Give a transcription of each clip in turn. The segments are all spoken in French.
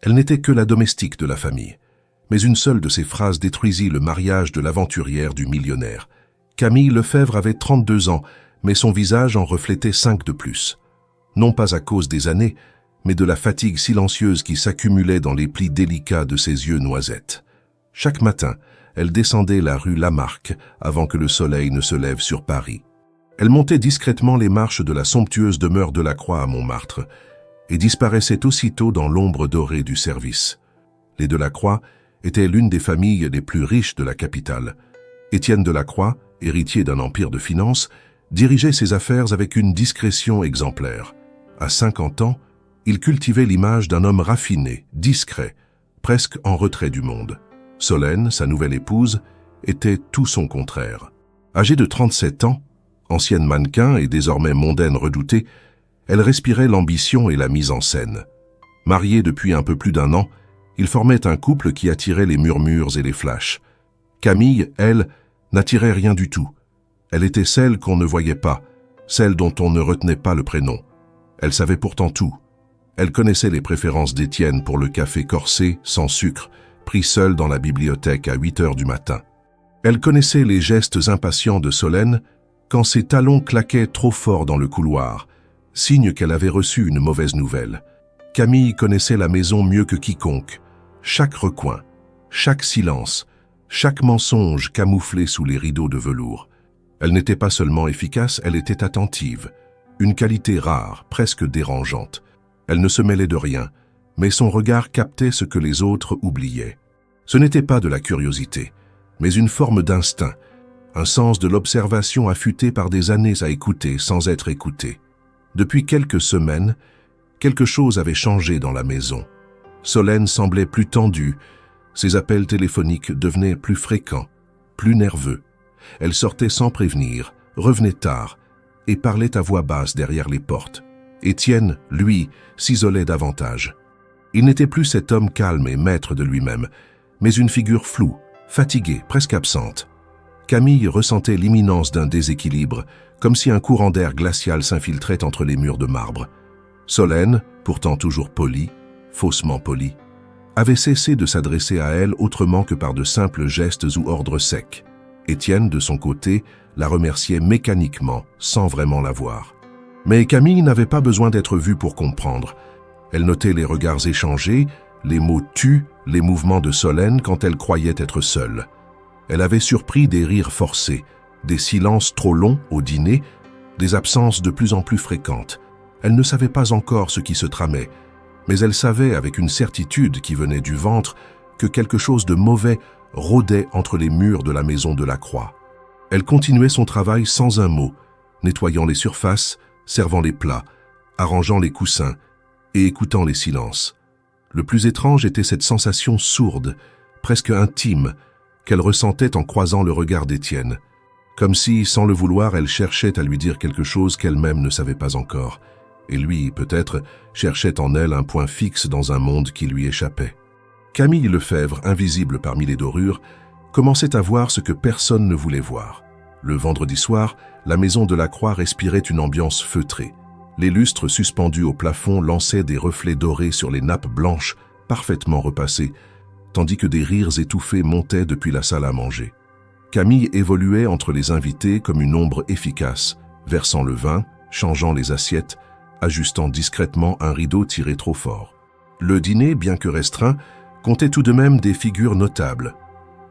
Elle n'était que la domestique de la famille. Mais une seule de ses phrases détruisit le mariage de l'aventurière du millionnaire. Camille Lefebvre avait 32 ans, mais son visage en reflétait 5 de plus. Non pas à cause des années, mais de la fatigue silencieuse qui s'accumulait dans les plis délicats de ses yeux noisettes. Chaque matin, elle descendait la rue Lamarck avant que le soleil ne se lève sur Paris. Elle montait discrètement les marches de la somptueuse demeure Delacroix à Montmartre et disparaissait aussitôt dans l'ombre dorée du service. Les Delacroix étaient l'une des familles les plus riches de la capitale. Étienne Delacroix, héritier d'un empire de finances, dirigeait ses affaires avec une discrétion exemplaire. À 50 ans, il cultivait l'image d'un homme raffiné, discret, presque en retrait du monde. Solène, sa nouvelle épouse, était tout son contraire. Âgée de 37 ans, ancienne mannequin et désormais mondaine redoutée, elle respirait l'ambition et la mise en scène. Mariée depuis un peu plus d'1 an, ils formaient un couple qui attirait les murmures et les flashs. Camille, elle, n'attirait rien du tout. Elle était celle qu'on ne voyait pas, celle dont on ne retenait pas le prénom. Elle savait pourtant tout. Elle connaissait les préférences d'Étienne pour le café corsé, sans sucre, pris seul dans la bibliothèque à 8 heures du matin. Elle connaissait les gestes impatients de Solène quand ses talons claquaient trop fort dans le couloir, signe qu'elle avait reçu une mauvaise nouvelle. Camille connaissait la maison mieux que quiconque. Chaque recoin, chaque silence, chaque mensonge camouflé sous les rideaux de velours. Elle n'était pas seulement efficace, elle était attentive. Une qualité rare, presque dérangeante. Elle ne se mêlait de rien, mais son regard captait ce que les autres oubliaient. Ce n'était pas de la curiosité, mais une forme d'instinct, un sens de l'observation affûté par des années à écouter sans être écouté. Depuis quelques semaines, quelque chose avait changé dans la maison. Solène semblait plus tendue, ses appels téléphoniques devenaient plus fréquents, plus nerveux. Elle sortait sans prévenir, revenait tard et parlait à voix basse derrière les portes. Étienne, lui, s'isolait davantage. Il n'était plus cet homme calme et maître de lui-même, mais une figure floue, fatiguée, presque absente. Camille ressentait l'imminence d'un déséquilibre, comme si un courant d'air glacial s'infiltrait entre les murs de marbre. Solène, pourtant toujours polie, faussement polie, avait cessé de s'adresser à elle autrement que par de simples gestes ou ordres secs. Étienne, de son côté, la remerciait mécaniquement, sans vraiment la voir. Mais Camille n'avait pas besoin d'être vue pour comprendre. Elle notait les regards échangés, les mots tus, les mouvements de Solène quand elle croyait être seule. Elle avait surpris des rires forcés, des silences trop longs au dîner, des absences de plus en plus fréquentes. Elle ne savait pas encore ce qui se tramait, mais elle savait avec une certitude qui venait du ventre que quelque chose de mauvais rôdait entre les murs de la maison Delacroix. Elle continuait son travail sans un mot, nettoyant les surfaces, servant les plats, arrangeant les coussins et écoutant les silences. Le plus étrange était cette sensation sourde, presque intime, qu'elle ressentait en croisant le regard d'Étienne, comme si, sans le vouloir, elle cherchait à lui dire quelque chose qu'elle-même ne savait pas encore, et lui, peut-être, cherchait en elle un point fixe dans un monde qui lui échappait. Camille Lefebvre, invisible parmi les dorures, commençait à voir ce que personne ne voulait voir. Le vendredi soir, la maison Delacroix respirait une ambiance feutrée. Les lustres suspendus au plafond lançaient des reflets dorés sur les nappes blanches, parfaitement repassées, tandis que des rires étouffés montaient depuis la salle à manger. Camille évoluait entre les invités comme une ombre efficace, versant le vin, changeant les assiettes, ajustant discrètement un rideau tiré trop fort. Le dîner, bien que restreint, comptait tout de même des figures notables.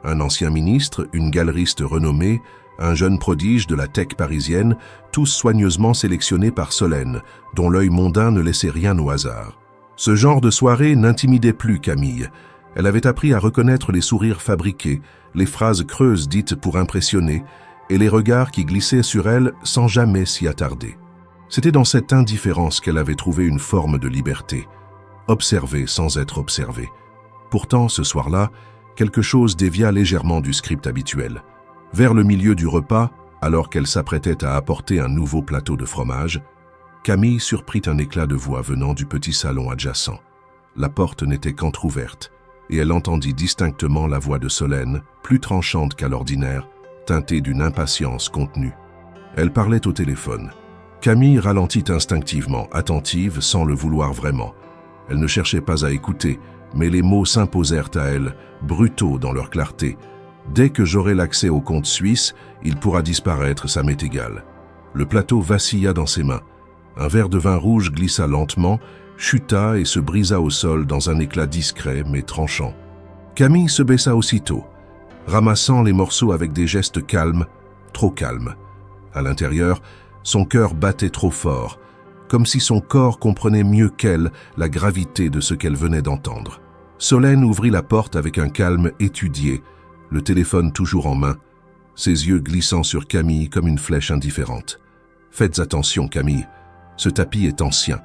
Un ancien ministre, une galeriste renommée, un jeune prodige de la tech parisienne, tous soigneusement sélectionnés par Solène, dont l'œil mondain ne laissait rien au hasard. Ce genre de soirée n'intimidait plus Camille. Elle avait appris à reconnaître les sourires fabriqués, les phrases creuses dites pour impressionner, et les regards qui glissaient sur elle sans jamais s'y attarder. C'était dans cette indifférence qu'elle avait trouvé une forme de liberté, observer sans être observée. Pourtant, ce soir-là, quelque chose dévia légèrement du script habituel. Vers le milieu du repas, alors qu'elle s'apprêtait à apporter un nouveau plateau de fromage, Camille surprit un éclat de voix venant du petit salon adjacent. La porte n'était qu'entr'ouverte, et elle entendit distinctement la voix de Solène, plus tranchante qu'à l'ordinaire, teintée d'une impatience contenue. Elle parlait au téléphone. Camille ralentit instinctivement, attentive sans le vouloir vraiment. Elle ne cherchait pas à écouter, mais les mots s'imposèrent à elle, brutaux dans leur clarté. « Dès que j'aurai l'accès au compte suisse, il pourra disparaître, ça m'est égal. » Le plateau vacilla dans ses mains. Un verre de vin rouge glissa lentement, chuta et se brisa au sol dans un éclat discret mais tranchant. Camille se baissa aussitôt, ramassant les morceaux avec des gestes calmes, trop calmes. À l'intérieur, son cœur battait trop fort, comme si son corps comprenait mieux qu'elle la gravité de ce qu'elle venait d'entendre. Solène ouvrit la porte avec un calme étudié, le téléphone toujours en main, ses yeux glissant sur Camille comme une flèche indifférente. « Faites attention, Camille, ce tapis est ancien. »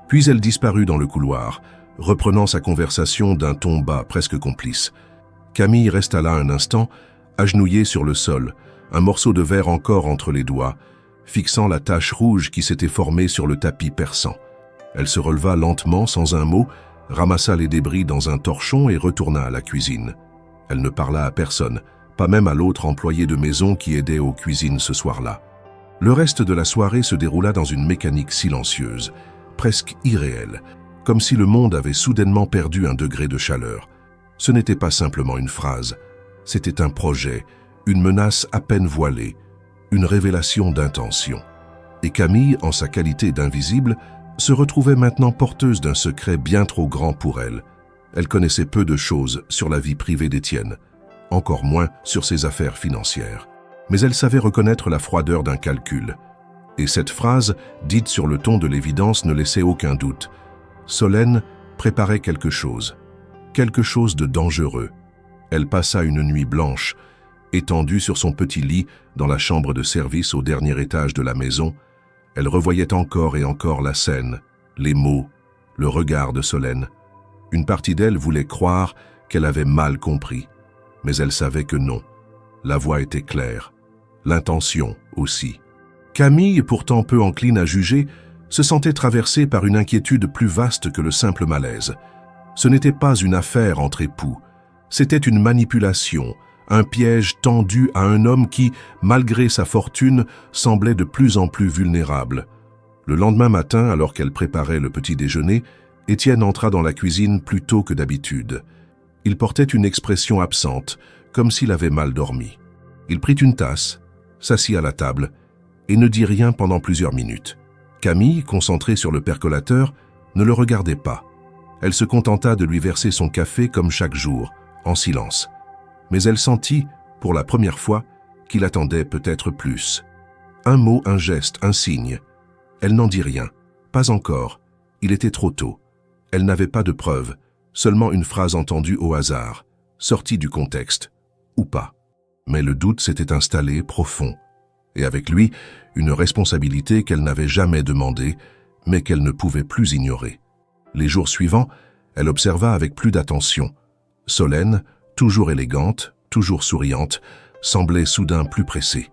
Puis elle disparut dans le couloir, reprenant sa conversation d'un ton bas, presque complice. Camille resta là un instant, agenouillée sur le sol, un morceau de verre encore entre les doigts, fixant la tache rouge qui s'était formée sur le tapis perçant. Elle se releva lentement, sans un mot, ramassa les débris dans un torchon et retourna à la cuisine. Elle ne parla à personne, pas même à l'autre employé de maison qui aidait aux cuisines ce soir-là. Le reste de la soirée se déroula dans une mécanique silencieuse, presque irréelle, comme si le monde avait soudainement perdu un degré de chaleur. Ce n'était pas simplement une phrase, c'était un projet, une menace à peine voilée, une révélation d'intention. Et Camille, en sa qualité d'invisible, se retrouvait maintenant porteuse d'un secret bien trop grand pour elle. Elle connaissait peu de choses sur la vie privée d'Étienne, encore moins sur ses affaires financières. Mais elle savait reconnaître la froideur d'un calcul. Et cette phrase, dite sur le ton de l'évidence, ne laissait aucun doute. Solène préparait quelque chose de dangereux. Elle passa une nuit blanche, étendue sur son petit lit dans la chambre de service au dernier étage de la maison. Elle revoyait encore et encore la scène, les mots, le regard de Solène. Une partie d'elle voulait croire qu'elle avait mal compris, mais elle savait que non. La voix était claire, l'intention aussi. Camille, pourtant peu encline à juger, se sentait traversée par une inquiétude plus vaste que le simple malaise. Ce n'était pas une affaire entre époux, c'était une manipulation, un piège tendu à un homme qui, malgré sa fortune, semblait de plus en plus vulnérable. Le lendemain matin, alors qu'elle préparait le petit déjeuner, Étienne entra dans la cuisine plus tôt que d'habitude. Il portait une expression absente, comme s'il avait mal dormi. Il prit une tasse, s'assit à la table et ne dit rien pendant plusieurs minutes. Camille, concentrée sur le percolateur, ne le regardait pas. Elle se contenta de lui verser son café comme chaque jour, en silence. Mais elle sentit, pour la première fois, qu'il attendait peut-être plus. Un mot, un geste, un signe. Elle n'en dit rien. Pas encore. Il était trop tôt. Elle n'avait pas de preuves, seulement une phrase entendue au hasard, sortie du contexte, ou pas. Mais le doute s'était installé profond, et avec lui, une responsabilité qu'elle n'avait jamais demandée, mais qu'elle ne pouvait plus ignorer. Les jours suivants, elle observa avec plus d'attention. Solène, toujours élégante, toujours souriante, semblait soudain plus pressée.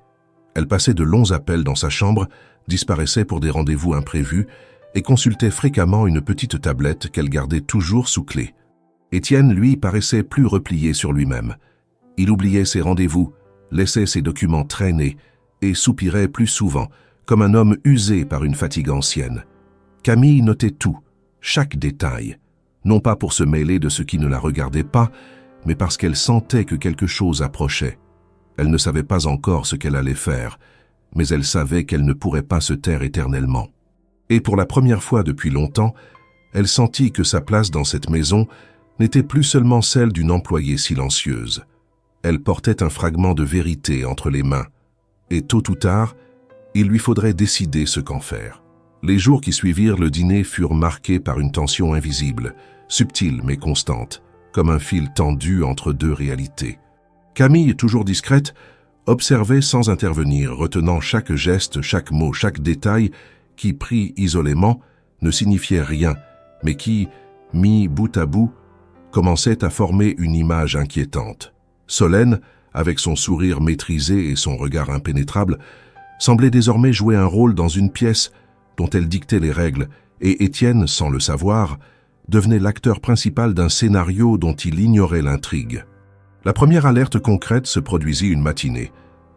Elle passait de longs appels dans sa chambre, disparaissait pour des rendez-vous imprévus et consultait fréquemment une petite tablette qu'elle gardait toujours sous clé. Étienne, lui, paraissait plus replié sur lui-même. Il oubliait ses rendez-vous, laissait ses documents traîner et soupirait plus souvent, comme un homme usé par une fatigue ancienne. Camille notait tout, chaque détail, non pas pour se mêler de ce qui ne la regardait pas, mais parce qu'elle sentait que quelque chose approchait. Elle ne savait pas encore ce qu'elle allait faire, mais elle savait qu'elle ne pourrait pas se taire éternellement. Et pour la première fois depuis longtemps, elle sentit que sa place dans cette maison n'était plus seulement celle d'une employée silencieuse. Elle portait un fragment de vérité entre les mains, et tôt ou tard, il lui faudrait décider ce qu'en faire. Les jours qui suivirent le dîner furent marqués par une tension invisible, subtile mais constante, comme un fil tendu entre deux réalités. Camille, toujours discrète, observait sans intervenir, retenant chaque geste, chaque mot, chaque détail qui, pris isolément, ne signifiait rien, mais qui, mis bout à bout, commençait à former une image inquiétante. Solène, avec son sourire maîtrisé et son regard impénétrable, semblait désormais jouer un rôle dans une pièce dont elle dictait les règles, et Étienne, sans le savoir, devenait l'acteur principal d'un scénario dont il ignorait l'intrigue. La première alerte concrète se produisit une matinée,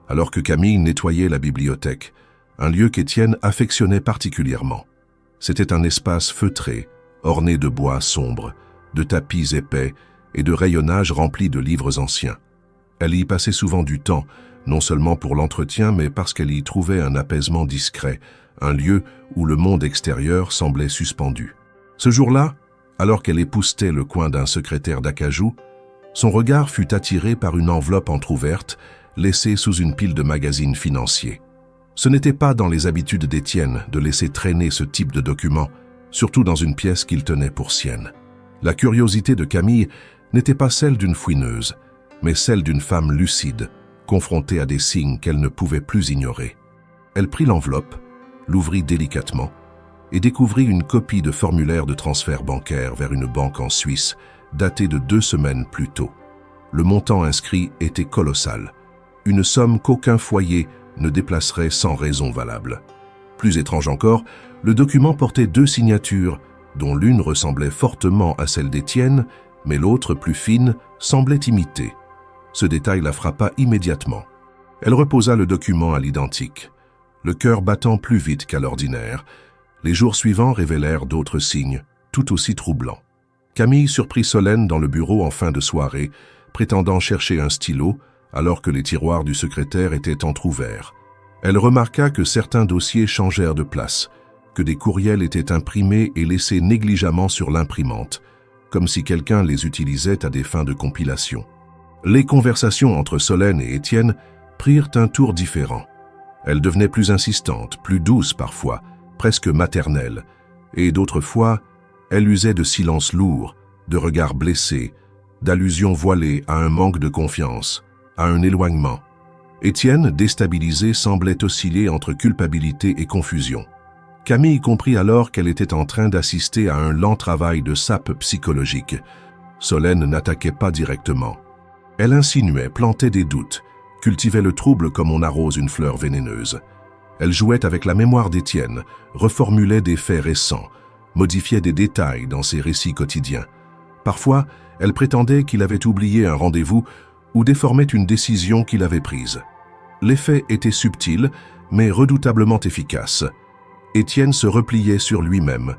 alors que Camille nettoyait la bibliothèque, un lieu qu'Étienne affectionnait particulièrement. C'était un espace feutré, orné de bois sombre, de tapis épais et de rayonnages remplis de livres anciens. Elle y passait souvent du temps, non seulement pour l'entretien, mais parce qu'elle y trouvait un apaisement discret, un lieu où le monde extérieur semblait suspendu. Ce jour-là, alors qu'elle époussetait le coin d'un secrétaire d'acajou, son regard fut attiré par une enveloppe entr'ouverte, laissée sous une pile de magazines financiers. Ce n'était pas dans les habitudes d'Étienne de laisser traîner ce type de document, surtout dans une pièce qu'il tenait pour sienne. La curiosité de Camille n'était pas celle d'une fouineuse, mais celle d'une femme lucide, confrontée à des signes qu'elle ne pouvait plus ignorer. Elle prit l'enveloppe, l'ouvrit délicatement et découvrit une copie de formulaire de transfert bancaire vers une banque en Suisse, datée de 2 semaines plus tôt. Le montant inscrit était colossal, une somme qu'aucun foyer ne déplacerait sans raison valable. Plus étrange encore, le document portait 2 signatures, dont l'une ressemblait fortement à celle d'Étienne, mais l'autre, plus fine, semblait imiter. Ce détail la frappa immédiatement. Elle reposa le document à l'identique, le cœur battant plus vite qu'à l'ordinaire. Les jours suivants révélèrent d'autres signes, tout aussi troublants. Camille surprit Solène dans le bureau en fin de soirée, prétendant chercher un stylo, alors que les tiroirs du secrétaire étaient entr'ouverts. Elle remarqua que certains dossiers changèrent de place, que des courriels étaient imprimés et laissés négligemment sur l'imprimante, comme si quelqu'un les utilisait à des fins de compilation. Les conversations entre Solène et Étienne prirent un tour différent. Elles devenaient plus insistantes, plus douces parfois, presque maternelles, et d'autres fois, elle usait de silences lourds, de regards blessés, d'allusions voilées à un manque de confiance, à un éloignement. Étienne, déstabilisé, semblait osciller entre culpabilité et confusion. Camille comprit alors qu'elle était en train d'assister à un lent travail de sape psychologique. Solène n'attaquait pas directement. Elle insinuait, plantait des doutes, cultivait le trouble comme on arrose une fleur vénéneuse. Elle jouait avec la mémoire d'Étienne, reformulait des faits récents, modifiait des détails dans ses récits quotidiens. Parfois, elle prétendait qu'il avait oublié un rendez-vous ou déformait une décision qu'il avait prise. L'effet était subtil, mais redoutablement efficace. Étienne se repliait sur lui-même,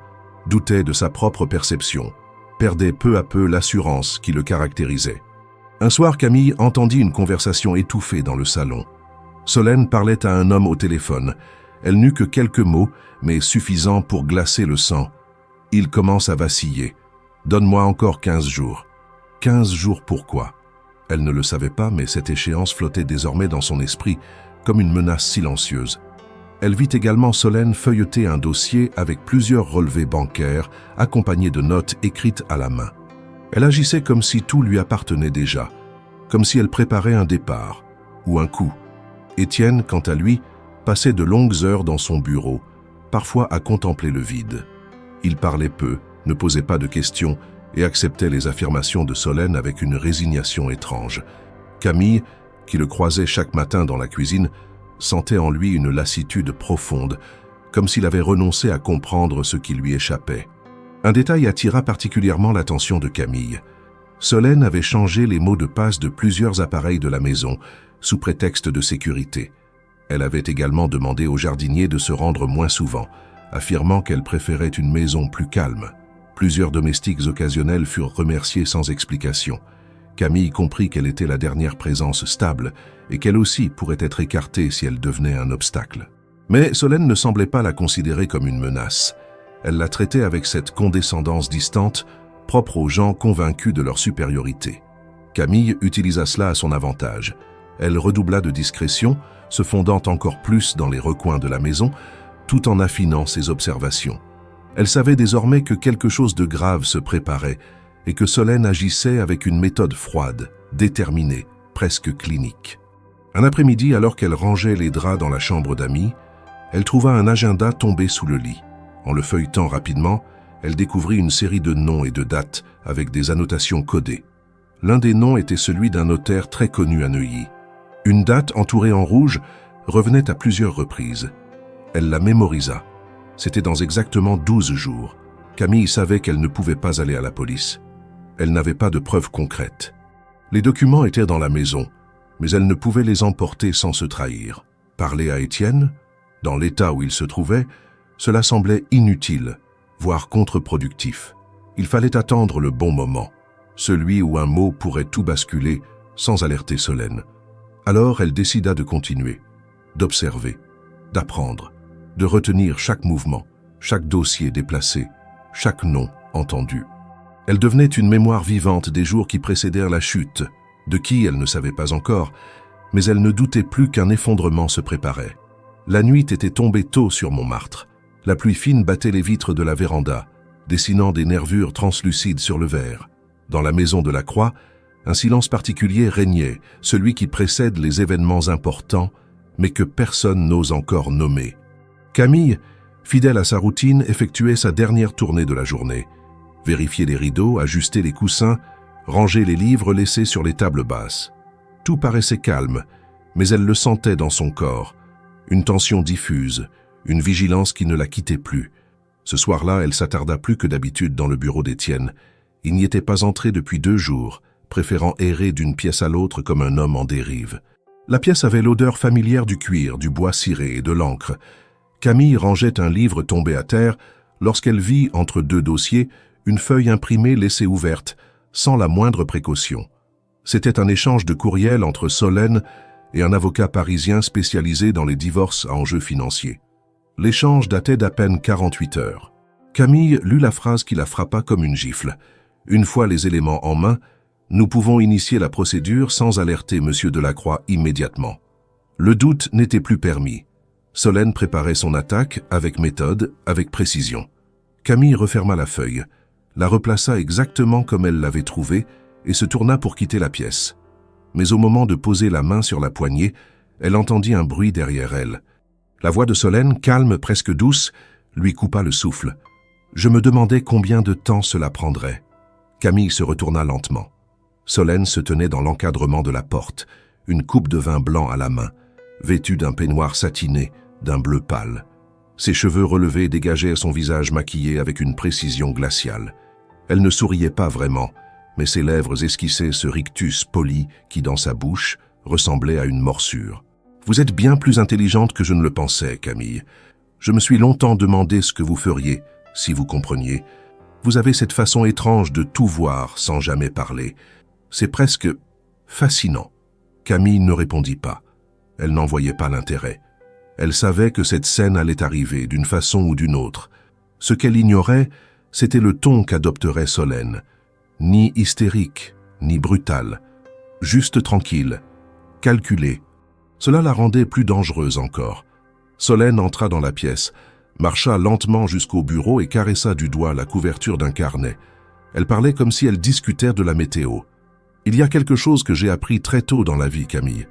doutait de sa propre perception, perdait peu à peu l'assurance qui le caractérisait. Un soir, Camille entendit une conversation étouffée dans le salon. Solène parlait à un homme au téléphone. Elle n'eut que quelques mots, mais suffisants pour glacer le sang. Il commence à vaciller. « Donne-moi encore 15 jours. » 15 jours pourquoi? Elle ne le savait pas, mais cette échéance flottait désormais dans son esprit, comme une menace silencieuse. Elle vit également Solène feuilleter un dossier avec plusieurs relevés bancaires, accompagnés de notes écrites à la main. Elle agissait comme si tout lui appartenait déjà, comme si elle préparait un départ, ou un coup. Étienne, quant à lui, passait de longues heures dans son bureau, parfois à contempler le vide. Il parlait peu, ne posait pas de questions et acceptait les affirmations de Solène avec une résignation étrange. Camille, qui le croisait chaque matin dans la cuisine, sentait en lui une lassitude profonde, comme s'il avait renoncé à comprendre ce qui lui échappait. Un détail attira particulièrement l'attention de Camille. Solène avait changé les mots de passe de plusieurs appareils de la maison, sous prétexte de sécurité. Elle avait également demandé au jardinier de se rendre moins souvent, affirmant qu'elle préférait une maison plus calme. Plusieurs domestiques occasionnels furent remerciés sans explication. Camille comprit qu'elle était la dernière présence stable et qu'elle aussi pourrait être écartée si elle devenait un obstacle. Mais Solène ne semblait pas la considérer comme une menace. Elle la traitait avec cette condescendance distante, propre aux gens convaincus de leur supériorité. Camille utilisa cela à son avantage. Elle redoubla de discrétion, se fondant encore plus dans les recoins de la maison, tout en affinant ses observations. Elle savait désormais que quelque chose de grave se préparait et que Solène agissait avec une méthode froide, déterminée, presque clinique. Un après-midi, alors qu'elle rangeait les draps dans la chambre d'amis, elle trouva un agenda tombé sous le lit. En le feuilletant rapidement, elle découvrit une série de noms et de dates avec des annotations codées. L'un des noms était celui d'un notaire très connu à Neuilly. Une date entourée en rouge revenait à plusieurs reprises. Elle la mémorisa. C'était dans exactement 12 jours. Camille savait qu'elle ne pouvait pas aller à la police. Elle n'avait pas de preuves concrètes. Les documents étaient dans la maison, mais elle ne pouvait les emporter sans se trahir. Parler à Étienne, dans l'état où il se trouvait, cela semblait inutile, voire contre-productif. Il fallait attendre le bon moment, celui où un mot pourrait tout basculer sans alerter Solène. Alors elle décida de continuer, d'observer, d'apprendre, de retenir chaque mouvement, chaque dossier déplacé, chaque nom entendu. Elle devenait une mémoire vivante des jours qui précédèrent la chute, de qui elle ne savait pas encore, mais elle ne doutait plus qu'un effondrement se préparait. La nuit était tombée tôt sur Montmartre. La pluie fine battait les vitres de la véranda, dessinant des nervures translucides sur le verre. Dans la maison de la Croix, un silence particulier régnait, celui qui précède les événements importants, mais que personne n'ose encore nommer. Camille, fidèle à sa routine, effectuait sa dernière tournée de la journée. Vérifier les rideaux, ajuster les coussins, ranger les livres laissés sur les tables basses. Tout paraissait calme, mais elle le sentait dans son corps. Une tension diffuse, une vigilance qui ne la quittait plus. Ce soir-là, elle s'attarda plus que d'habitude dans le bureau d'Étienne. Il n'y était pas entré depuis 2 jours, préférant errer d'une pièce à l'autre comme un homme en dérive. La pièce avait l'odeur familière du cuir, du bois ciré et de l'encre. Camille rangeait un livre tombé à terre lorsqu'elle vit, entre 2 dossiers, une feuille imprimée laissée ouverte, sans la moindre précaution. C'était un échange de courriels entre Solène et un avocat parisien spécialisé dans les divorces à enjeux financiers. L'échange datait d'à peine 48 heures. Camille lut la phrase qui la frappa comme une gifle. Une fois les éléments en main, nous pouvons initier la procédure sans alerter M. Delacroix immédiatement. Le doute n'était plus permis. Solène préparait son attaque avec méthode, avec précision. Camille referma la feuille, la replaça exactement comme elle l'avait trouvée et se tourna pour quitter la pièce. Mais au moment de poser la main sur la poignée, elle entendit un bruit derrière elle. La voix de Solène, calme, presque douce, lui coupa le souffle. Je me demandais combien de temps cela prendrait. Camille se retourna lentement. Solène se tenait dans l'encadrement de la porte, une coupe de vin blanc à la main, vêtue d'un peignoir satiné, d'un bleu pâle. Ses cheveux relevés dégageaient son visage maquillé avec une précision glaciale. Elle ne souriait pas vraiment, mais ses lèvres esquissaient ce rictus poli qui, dans sa bouche, ressemblait à une morsure. « Vous êtes bien plus intelligente que je ne le pensais, Camille. Je me suis longtemps demandé ce que vous feriez, si vous compreniez. Vous avez cette façon étrange de tout voir sans jamais parler. C'est presque fascinant. » Camille ne répondit pas. Elle n'en voyait pas l'intérêt. Elle savait que cette scène allait arriver d'une façon ou d'une autre. Ce qu'elle ignorait, c'était le ton qu'adopterait Solène. Ni hystérique, ni brutal. Juste tranquille, calculé. Cela la rendait plus dangereuse encore. Solène entra dans la pièce, marcha lentement jusqu'au bureau et caressa du doigt la couverture d'un carnet. Elle parlait comme si elle discutait de la météo. « Il y a quelque chose que j'ai appris très tôt dans la vie, Camille.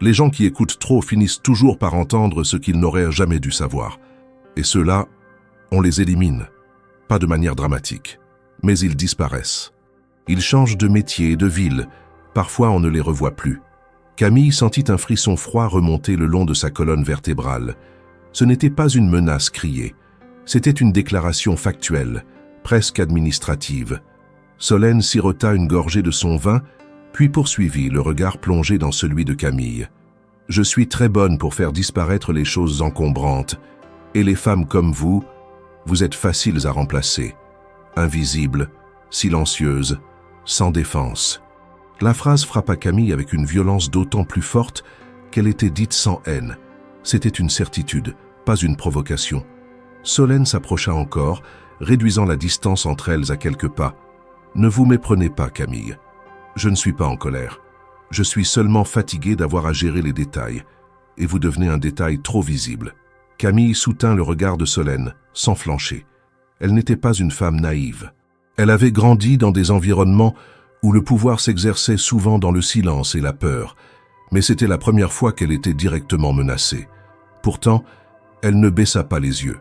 Les gens qui écoutent trop finissent toujours par entendre ce qu'ils n'auraient jamais dû savoir. Et ceux-là, on les élimine. Pas de manière dramatique, mais ils disparaissent. Ils changent de métier, de ville. Parfois, on ne les revoit plus. » Camille sentit un frisson froid remonter le long de sa colonne vertébrale. Ce n'était pas une menace criée. C'était une déclaration factuelle, presque administrative. Solène sirota une gorgée de son vin, puis poursuivit, le regard plongé dans celui de Camille. « Je suis très bonne pour faire disparaître les choses encombrantes, et les femmes comme vous, vous êtes faciles à remplacer. Invisibles, silencieuses, sans défense. » La phrase frappa Camille avec une violence d'autant plus forte qu'elle était dite sans haine. C'était une certitude, pas une provocation. Solène s'approcha encore, réduisant la distance entre elles à quelques pas. « Ne vous méprenez pas, Camille. Je ne suis pas en colère. Je suis seulement fatigué d'avoir à gérer les détails, et vous devenez un détail trop visible. » Camille soutint le regard de Solène, sans flancher. Elle n'était pas une femme naïve. Elle avait grandi dans des environnements où le pouvoir s'exerçait souvent dans le silence et la peur, mais c'était la première fois qu'elle était directement menacée. Pourtant, elle ne baissa pas les yeux.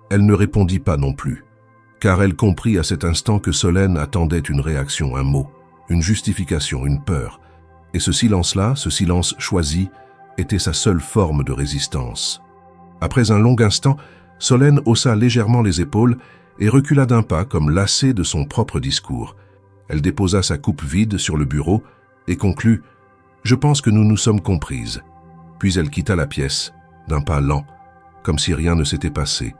Elle ne répondit pas non plus, car elle comprit à cet instant que Solène attendait une réaction, un mot, une justification, une peur. Et ce silence-là, ce silence choisi, était sa seule forme de résistance. Après un long instant, Solène haussa légèrement les épaules et recula d'un pas comme lassée de son propre discours. Elle déposa sa coupe vide sur le bureau et conclut « Je pense que nous nous sommes comprises ». Puis elle quitta la pièce, d'un pas lent, comme si rien ne s'était passé.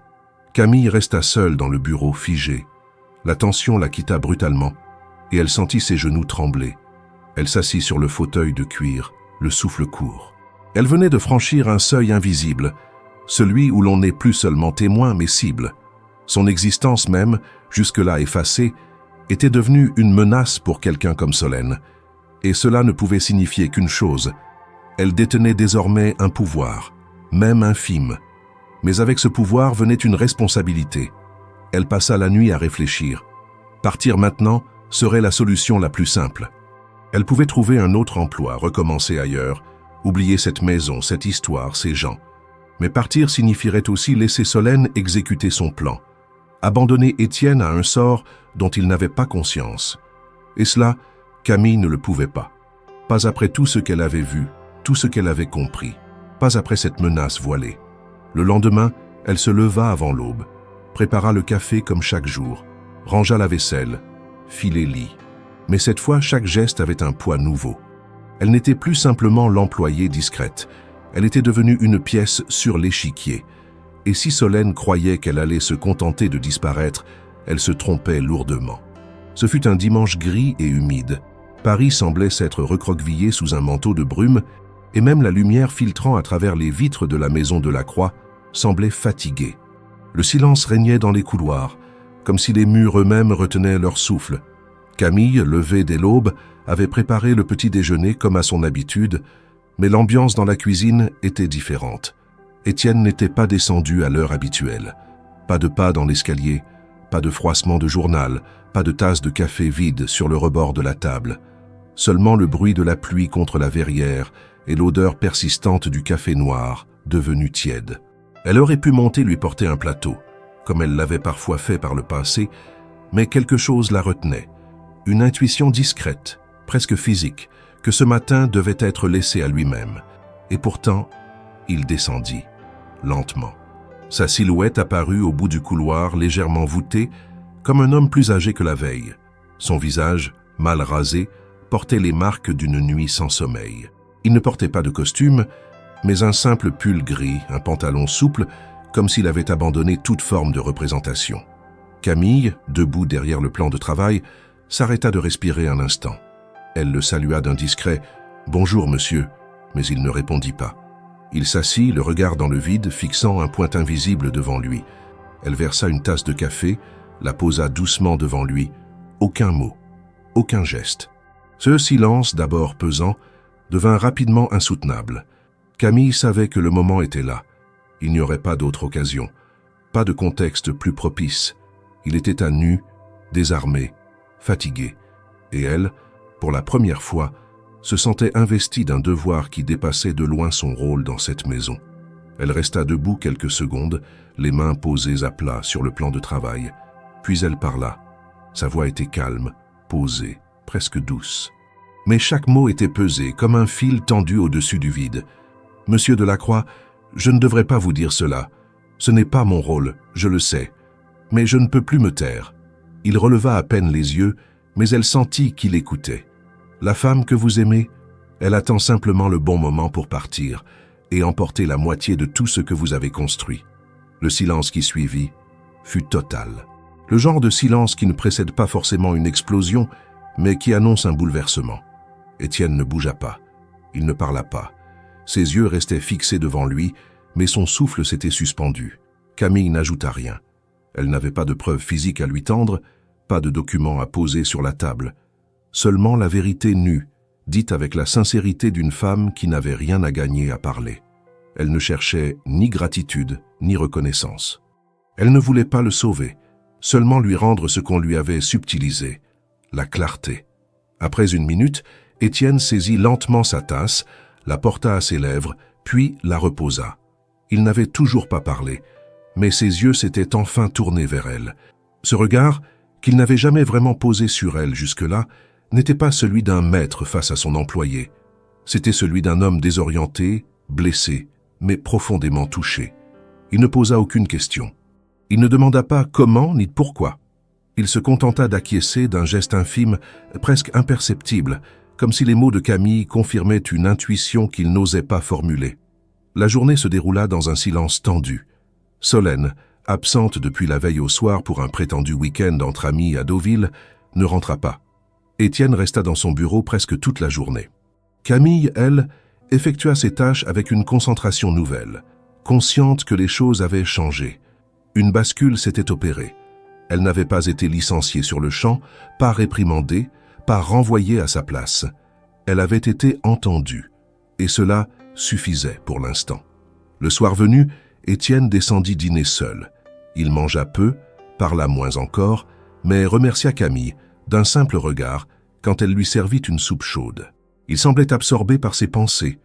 Camille resta seule dans le bureau figée. La tension la quitta brutalement, et elle sentit ses genoux trembler. Elle s'assit sur le fauteuil de cuir, le souffle court. Elle venait de franchir un seuil invisible, celui où l'on n'est plus seulement témoin mais cible. Son existence même, jusque-là effacée, était devenue une menace pour quelqu'un comme Solène. Et cela ne pouvait signifier qu'une chose. Elle détenait désormais un pouvoir, même infime. Mais avec ce pouvoir venait une responsabilité. Elle passa la nuit à réfléchir. Partir maintenant serait la solution la plus simple. Elle pouvait trouver un autre emploi, recommencer ailleurs, oublier cette maison, cette histoire, ces gens. Mais partir signifierait aussi laisser Solène exécuter son plan. Abandonner Étienne à un sort dont il n'avait pas conscience. Et cela, Camille ne le pouvait pas. Pas après tout ce qu'elle avait vu, tout ce qu'elle avait compris. Pas après cette menace voilée. Le lendemain, elle se leva avant l'aube, prépara le café comme chaque jour, rangea la vaisselle, fit les lits. Mais cette fois, chaque geste avait un poids nouveau. Elle n'était plus simplement l'employée discrète. Elle était devenue une pièce sur l'échiquier. Et si Solène croyait qu'elle allait se contenter de disparaître, elle se trompait lourdement. Ce fut un dimanche gris et humide. Paris semblait s'être recroquevillé sous un manteau de brume, et même la lumière filtrant à travers les vitres de la maison de la Croix semblait fatiguée. Le silence régnait dans les couloirs, comme si les murs eux-mêmes retenaient leur souffle. Camille, levée dès l'aube, avait préparé le petit déjeuner comme à son habitude, mais l'ambiance dans la cuisine était différente. Étienne n'était pas descendu à l'heure habituelle. Pas de pas dans l'escalier, pas de froissement de journal, pas de tasse de café vide sur le rebord de la table. Seulement le bruit de la pluie contre la verrière et l'odeur persistante du café noir, devenu tiède. Elle aurait pu monter lui porter un plateau, comme elle l'avait parfois fait par le passé, mais quelque chose la retenait. Une intuition discrète, presque physique, que ce matin devait être laissé à lui-même. Et pourtant, il descendit, lentement. Sa silhouette apparut au bout du couloir, légèrement voûté, comme un homme plus âgé que la veille. Son visage, mal rasé, portait les marques d'une nuit sans sommeil. Il ne portait pas de costume, mais un simple pull gris, un pantalon souple, comme s'il avait abandonné toute forme de représentation. Camille, debout derrière le plan de travail, s'arrêta de respirer un instant. Elle le salua d'un discret « Bonjour, monsieur », mais il ne répondit pas. Il s'assit, le regard dans le vide, fixant un point invisible devant lui. Elle versa une tasse de café, la posa doucement devant lui. Aucun mot, aucun geste. Ce silence, d'abord pesant, devint rapidement insoutenable. Camille savait que le moment était là. Il n'y aurait pas d'autre occasion, pas de contexte plus propice. Il était à nu, désarmé, fatigué. Et elle, pour la première fois, se sentait investie d'un devoir qui dépassait de loin son rôle dans cette maison. Elle resta debout quelques secondes, les mains posées à plat sur le plan de travail. Puis elle parla. Sa voix était calme, posée, presque douce. Mais chaque mot était pesé, comme un fil tendu au-dessus du vide. « Monsieur Delacroix, je ne devrais pas vous dire cela. Ce n'est pas mon rôle, je le sais. Mais je ne peux plus me taire. » Il releva à peine les yeux, mais elle sentit qu'il écoutait. « La femme que vous aimez, elle attend simplement le bon moment pour partir et emporter la moitié de tout ce que vous avez construit. » Le silence qui suivit fut total. Le genre de silence qui ne précède pas forcément une explosion, mais qui annonce un bouleversement. Étienne ne bougea pas. Il ne parla pas. Ses yeux restaient fixés devant lui, mais son souffle s'était suspendu. Camille n'ajouta rien. Elle n'avait pas de preuves physiques à lui tendre, pas de documents à poser sur la table. Seulement la vérité nue, dite avec la sincérité d'une femme qui n'avait rien à gagner à parler. Elle ne cherchait ni gratitude, ni reconnaissance. Elle ne voulait pas le sauver, seulement lui rendre ce qu'on lui avait subtilisé, la clarté. Après une minute, Étienne saisit lentement sa tasse, la porta à ses lèvres, puis la reposa. Il n'avait toujours pas parlé, mais ses yeux s'étaient enfin tournés vers elle. Ce regard, qu'il n'avait jamais vraiment posé sur elle jusque-là, n'était pas celui d'un maître face à son employé. C'était celui d'un homme désorienté, blessé, mais profondément touché. Il ne posa aucune question. Il ne demanda pas comment ni pourquoi. Il se contenta d'acquiescer d'un geste infime, presque imperceptible, comme si les mots de Camille confirmaient une intuition qu'il n'osait pas formuler. La journée se déroula dans un silence tendu. Solène, absente depuis la veille au soir pour un prétendu week-end entre amis à Deauville, ne rentra pas. Étienne resta dans son bureau presque toute la journée. Camille, elle, effectua ses tâches avec une concentration nouvelle, consciente que les choses avaient changé. Une bascule s'était opérée. Elle n'avait pas été licenciée sur le champ, pas réprimandée, pas renvoyée à sa place. Elle avait été entendue, et cela suffisait pour l'instant. Le soir venu, Étienne descendit dîner seul. Il mangea peu, parla moins encore, mais remercia Camille d'un simple regard quand elle lui servit une soupe chaude. Il semblait absorbé par ses pensées,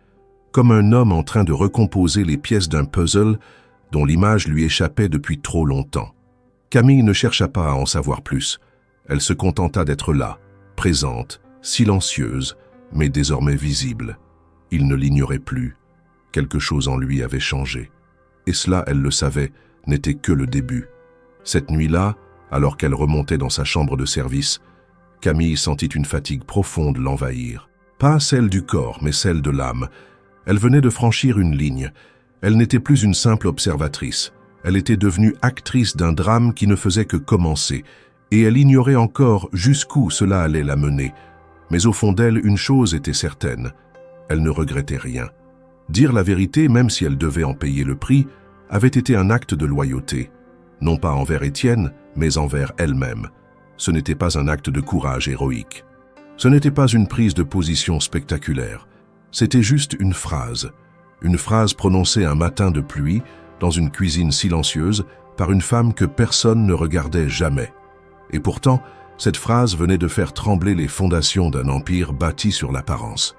comme un homme en train de recomposer les pièces d'un puzzle dont l'image lui échappait depuis trop longtemps. Camille ne chercha pas à en savoir plus. Elle se contenta d'être là, présente, silencieuse, mais désormais visible. Il ne l'ignorait plus. Quelque chose en lui avait changé. Et cela, elle le savait, n'était que le début. Cette nuit-là, alors qu'elle remontait dans sa chambre de service, Camille sentit une fatigue profonde l'envahir. Pas celle du corps, mais celle de l'âme. Elle venait de franchir une ligne. Elle n'était plus une simple observatrice. Elle était devenue actrice d'un drame qui ne faisait que commencer, et elle ignorait encore jusqu'où cela allait la mener. Mais au fond d'elle, une chose était certaine. Elle ne regrettait rien. Dire la vérité, même si elle devait en payer le prix, avait été un acte de loyauté. Non pas envers Étienne, mais envers elle-même. Ce n'était pas un acte de courage héroïque. Ce n'était pas une prise de position spectaculaire. C'était juste une phrase prononcée un matin de pluie, dans une cuisine silencieuse, par une femme que personne ne regardait jamais. Et pourtant, cette phrase venait de faire trembler les fondations d'un empire bâti sur l'apparence.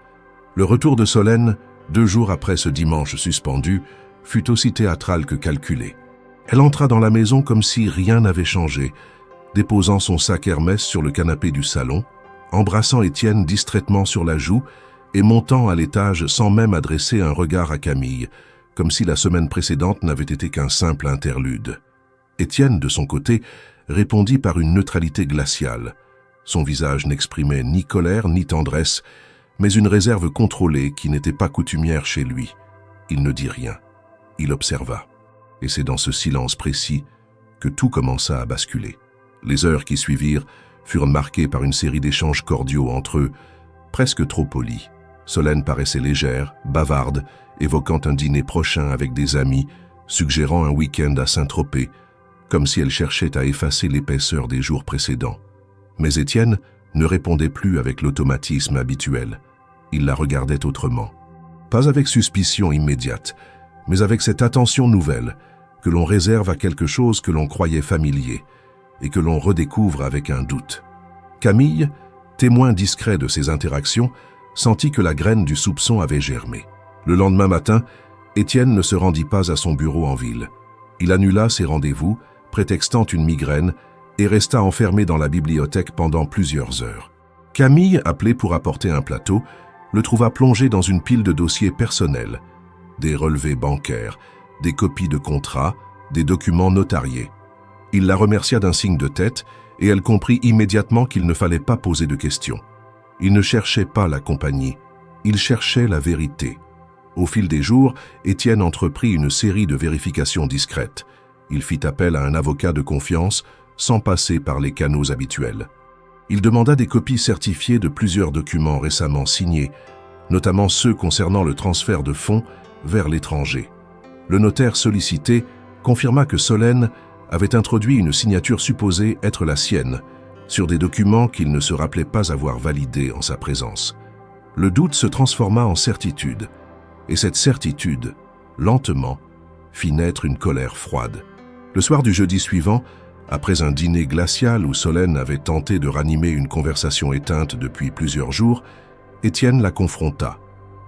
Le retour de Solène, 2 jours après ce dimanche suspendu, fut aussi théâtral que calculé. Elle entra dans la maison comme si rien n'avait changé, déposant son sac Hermès sur le canapé du salon, embrassant Étienne distraitement sur la joue et montant à l'étage sans même adresser un regard à Camille, comme si la semaine précédente n'avait été qu'un simple interlude. Étienne, de son côté, répondit par une neutralité glaciale. Son visage n'exprimait ni colère ni tendresse, mais une réserve contrôlée qui n'était pas coutumière chez lui. Il ne dit rien. Il observa. Et c'est dans ce silence précis que tout commença à basculer. Les heures qui suivirent furent marquées par une série d'échanges cordiaux entre eux, presque trop polis. Solène paraissait légère, bavarde, évoquant un dîner prochain avec des amis, suggérant un week-end à Saint-Tropez, comme si elle cherchait à effacer l'épaisseur des jours précédents. Mais Étienne ne répondait plus avec l'automatisme habituel. Il la regardait autrement. Pas avec suspicion immédiate, mais avec cette attention nouvelle que l'on réserve à quelque chose que l'on croyait familier et que l'on redécouvre avec un doute. Camille, témoin discret de ces interactions, sentit que la graine du soupçon avait germé. Le lendemain matin, Étienne ne se rendit pas à son bureau en ville. Il annula ses rendez-vous, prétextant une migraine, et resta enfermé dans la bibliothèque pendant plusieurs heures. Camille, appelée pour apporter un plateau, le trouva plongé dans une pile de dossiers personnels, des relevés bancaires, des copies de contrats, des documents notariés. Il la remercia d'un signe de tête et elle comprit immédiatement qu'il ne fallait pas poser de questions. Il ne cherchait pas la compagnie, il cherchait la vérité. Au fil des jours, Étienne entreprit une série de vérifications discrètes. Il fit appel à un avocat de confiance sans passer par les canaux habituels. Il demanda des copies certifiées de plusieurs documents récemment signés, notamment ceux concernant le transfert de fonds vers l'étranger. Le notaire sollicité confirma que Solène avait introduit une signature supposée être la sienne sur des documents qu'il ne se rappelait pas avoir validés en sa présence. Le doute se transforma en certitude, et cette certitude, lentement, fit naître une colère froide. Le soir du jeudi suivant, après un dîner glacial où Solène avait tenté de ranimer une conversation éteinte depuis plusieurs jours, Étienne la confronta,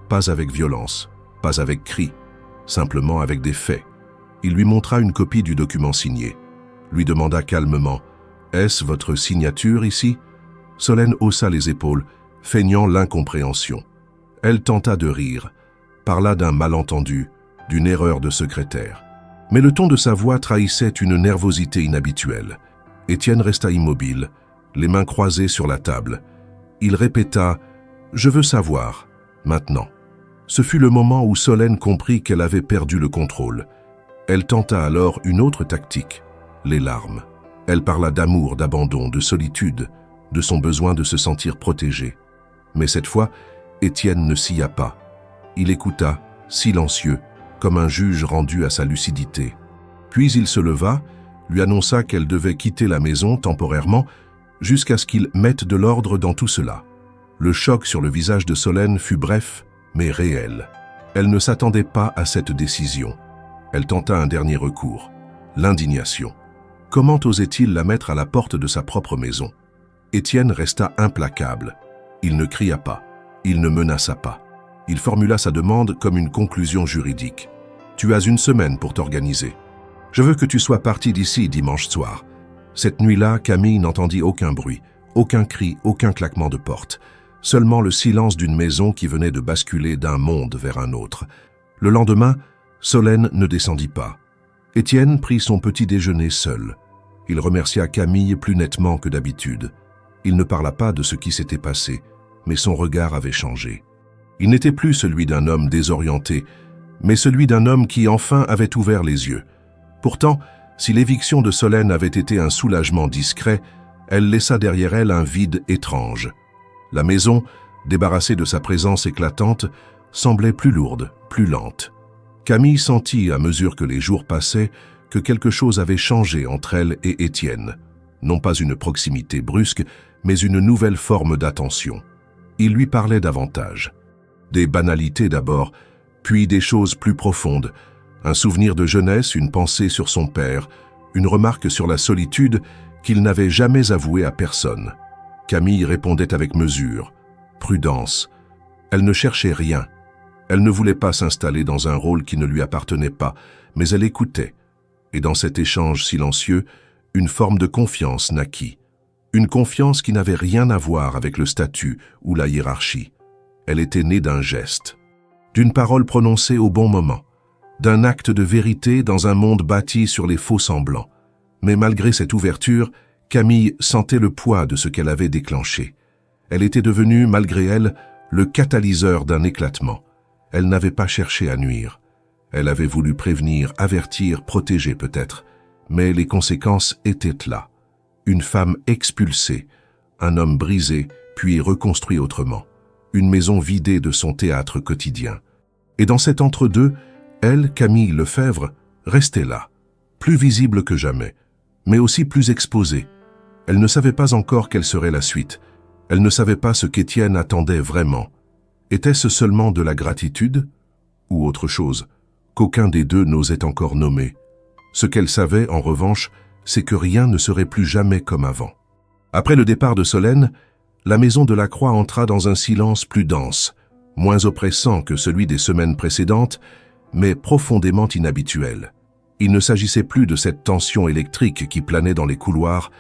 pas avec violence, pas avec cris, simplement avec des faits. Il lui montra une copie du document signé, lui demanda calmement « Est-ce votre signature ici ?» Solène haussa les épaules, feignant l'incompréhension. Elle tenta de rire, parla d'un malentendu, d'une erreur de secrétaire. Mais le ton de sa voix trahissait une nervosité inhabituelle. Étienne resta immobile, les mains croisées sur la table. Il répéta « Je veux savoir, maintenant ». Ce fut le moment où Solène comprit qu'elle avait perdu le contrôle. Elle tenta alors une autre tactique, les larmes. Elle parla d'amour, d'abandon, de solitude, de son besoin de se sentir protégée. Mais cette fois, Étienne ne sia pas. Il écouta, silencieux, comme un juge rendu à sa lucidité. Puis il se leva, lui annonça qu'elle devait quitter la maison temporairement jusqu'à ce qu'il mette de l'ordre dans tout cela. Le choc sur le visage de Solène fut bref, mais réel. Elle ne s'attendait pas à cette décision. Elle tenta un dernier recours, l'indignation. Comment osait-il la mettre à la porte de sa propre maison? Étienne resta implacable. Il ne cria pas, il ne menaça pas. Il formula sa demande comme une conclusion juridique. « Tu as une semaine pour t'organiser. Je veux que tu sois parti d'ici dimanche soir. » Cette nuit-là, Camille n'entendit aucun bruit, aucun cri, aucun claquement de porte. Seulement le silence d'une maison qui venait de basculer d'un monde vers un autre. Le lendemain, Solène ne descendit pas. Étienne prit son petit déjeuner seul. Il remercia Camille plus nettement que d'habitude. Il ne parla pas de ce qui s'était passé, mais son regard avait changé. Il n'était plus celui d'un homme désorienté, mais celui d'un homme qui enfin avait ouvert les yeux. Pourtant, si l'éviction de Solène avait été un soulagement discret, elle laissa derrière elle un vide étrange. La maison, débarrassée de sa présence éclatante, semblait plus lourde, plus lente. Camille sentit, à mesure que les jours passaient, que quelque chose avait changé entre elle et Étienne. Non pas une proximité brusque, mais une nouvelle forme d'attention. Il lui parlait davantage. Des banalités d'abord, puis des choses plus profondes. Un souvenir de jeunesse, une pensée sur son père, une remarque sur la solitude qu'il n'avait jamais avouée à personne. Camille répondait avec mesure, prudence. Elle ne cherchait rien. Elle ne voulait pas s'installer dans un rôle qui ne lui appartenait pas, mais elle écoutait. Et dans cet échange silencieux, une forme de confiance naquit. Une confiance qui n'avait rien à voir avec le statut ou la hiérarchie. Elle était née d'un geste, d'une parole prononcée au bon moment, d'un acte de vérité dans un monde bâti sur les faux semblants. Mais malgré cette ouverture, Camille sentait le poids de ce qu'elle avait déclenché. Elle était devenue, malgré elle, le catalyseur d'un éclatement. Elle n'avait pas cherché à nuire. Elle avait voulu prévenir, avertir, protéger peut-être. Mais les conséquences étaient là. Une femme expulsée, un homme brisé, puis reconstruit autrement. Une maison vidée de son théâtre quotidien. Et dans cet entre-deux, elle, Camille Lefebvre, restait là, plus visible que jamais, mais aussi plus exposée. Elle ne savait pas encore quelle serait la suite. Elle ne savait pas ce qu'Étienne attendait vraiment. Était-ce seulement de la gratitude ou autre chose, qu'aucun des deux n'osait encore nommer? Ce qu'elle savait, en revanche, c'est que rien ne serait plus jamais comme avant. Après le départ de Solène, la maison de la Croix entra dans un silence plus dense, moins oppressant que celui des semaines précédentes, mais profondément inhabituel. Il ne s'agissait plus de cette tension électrique qui planait dans les couloirs,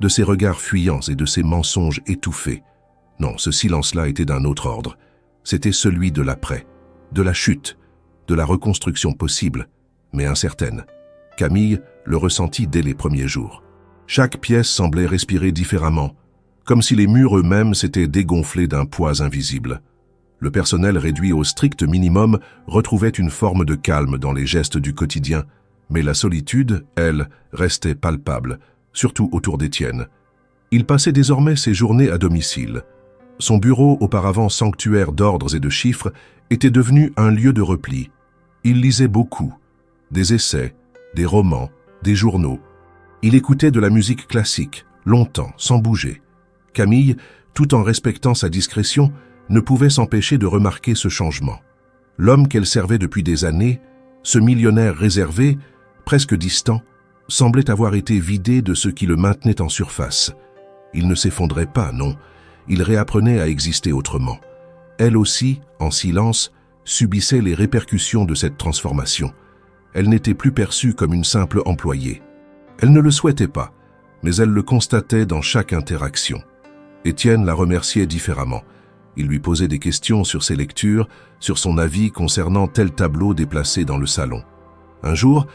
de ces regards fuyants et de ces mensonges étouffés. Non, ce silence-là était d'un autre ordre. C'était celui de l'après, de la chute, de la reconstruction possible, mais incertaine. Camille le ressentit dès les premiers jours. Chaque pièce semblait respirer différemment, comme si les murs eux-mêmes s'étaient dégonflés d'un poids invisible. Le personnel réduit au strict minimum retrouvait une forme de calme dans les gestes du quotidien, mais la solitude, elle, restait palpable, surtout autour d'Étienne. Il passait désormais ses journées à domicile. Son bureau, auparavant sanctuaire d'ordres et de chiffres, était devenu un lieu de repli. Il lisait beaucoup, des essais, des romans, des journaux. Il écoutait de la musique classique, longtemps, sans bouger. Camille, tout en respectant sa discrétion, ne pouvait s'empêcher de remarquer ce changement. L'homme qu'elle servait depuis des années, ce millionnaire réservé, presque distant, semblait avoir été vidé de ce qui le maintenait en surface. Il ne s'effondrait pas, non. Il réapprenait à exister autrement. Elle aussi, en silence, subissait les répercussions de cette transformation. Elle n'était plus perçue comme une simple employée. Elle ne le souhaitait pas, mais elle le constatait dans chaque interaction. Étienne la remerciait différemment. Il lui posait des questions sur ses lectures, sur son avis concernant tel tableau déplacé dans le salon. Un jour,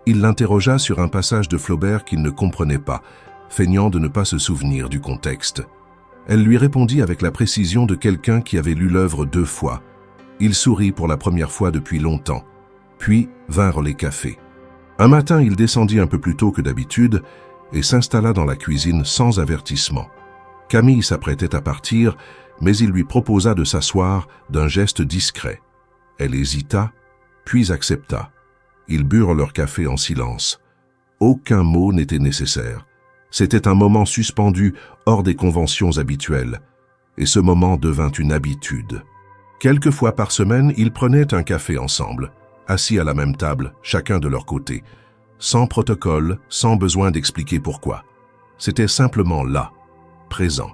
il l'interrogea sur un passage de Flaubert qu'il ne comprenait pas, feignant de ne pas se souvenir du contexte. Elle lui répondit avec la précision de quelqu'un qui avait lu l'œuvre 2 fois. Il sourit pour la première fois depuis longtemps. Puis vinrent les cafés. Un matin, il descendit un peu plus tôt que d'habitude et s'installa dans la cuisine sans avertissement. Camille s'apprêtait à partir, mais il lui proposa de s'asseoir d'un geste discret. Elle hésita, puis accepta. Ils burent leur café en silence. Aucun mot n'était nécessaire. C'était un moment suspendu hors des conventions habituelles, et ce moment devint une habitude. Quelques fois par semaine, ils prenaient un café ensemble, assis à la même table, chacun de leur côté, sans protocole, sans besoin d'expliquer pourquoi. C'était simplement là, présent.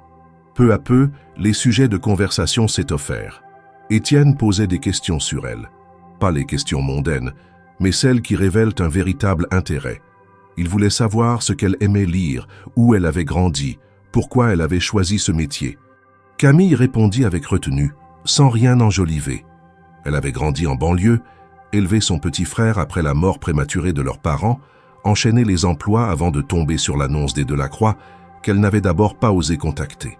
Peu à peu, les sujets de conversation s'étoffèrent. Étienne posait des questions sur elle. Pas les questions mondaines, mais celles qui révèlent un véritable intérêt. Il voulait savoir ce qu'elle aimait lire, où elle avait grandi, pourquoi elle avait choisi ce métier. Camille répondit avec retenue, sans rien enjoliver. Elle avait grandi en banlieue, élevé son petit frère après la mort prématurée de leurs parents, enchaîné les emplois avant de tomber sur l'annonce des Delacroix, qu'elle n'avait d'abord pas osé contacter.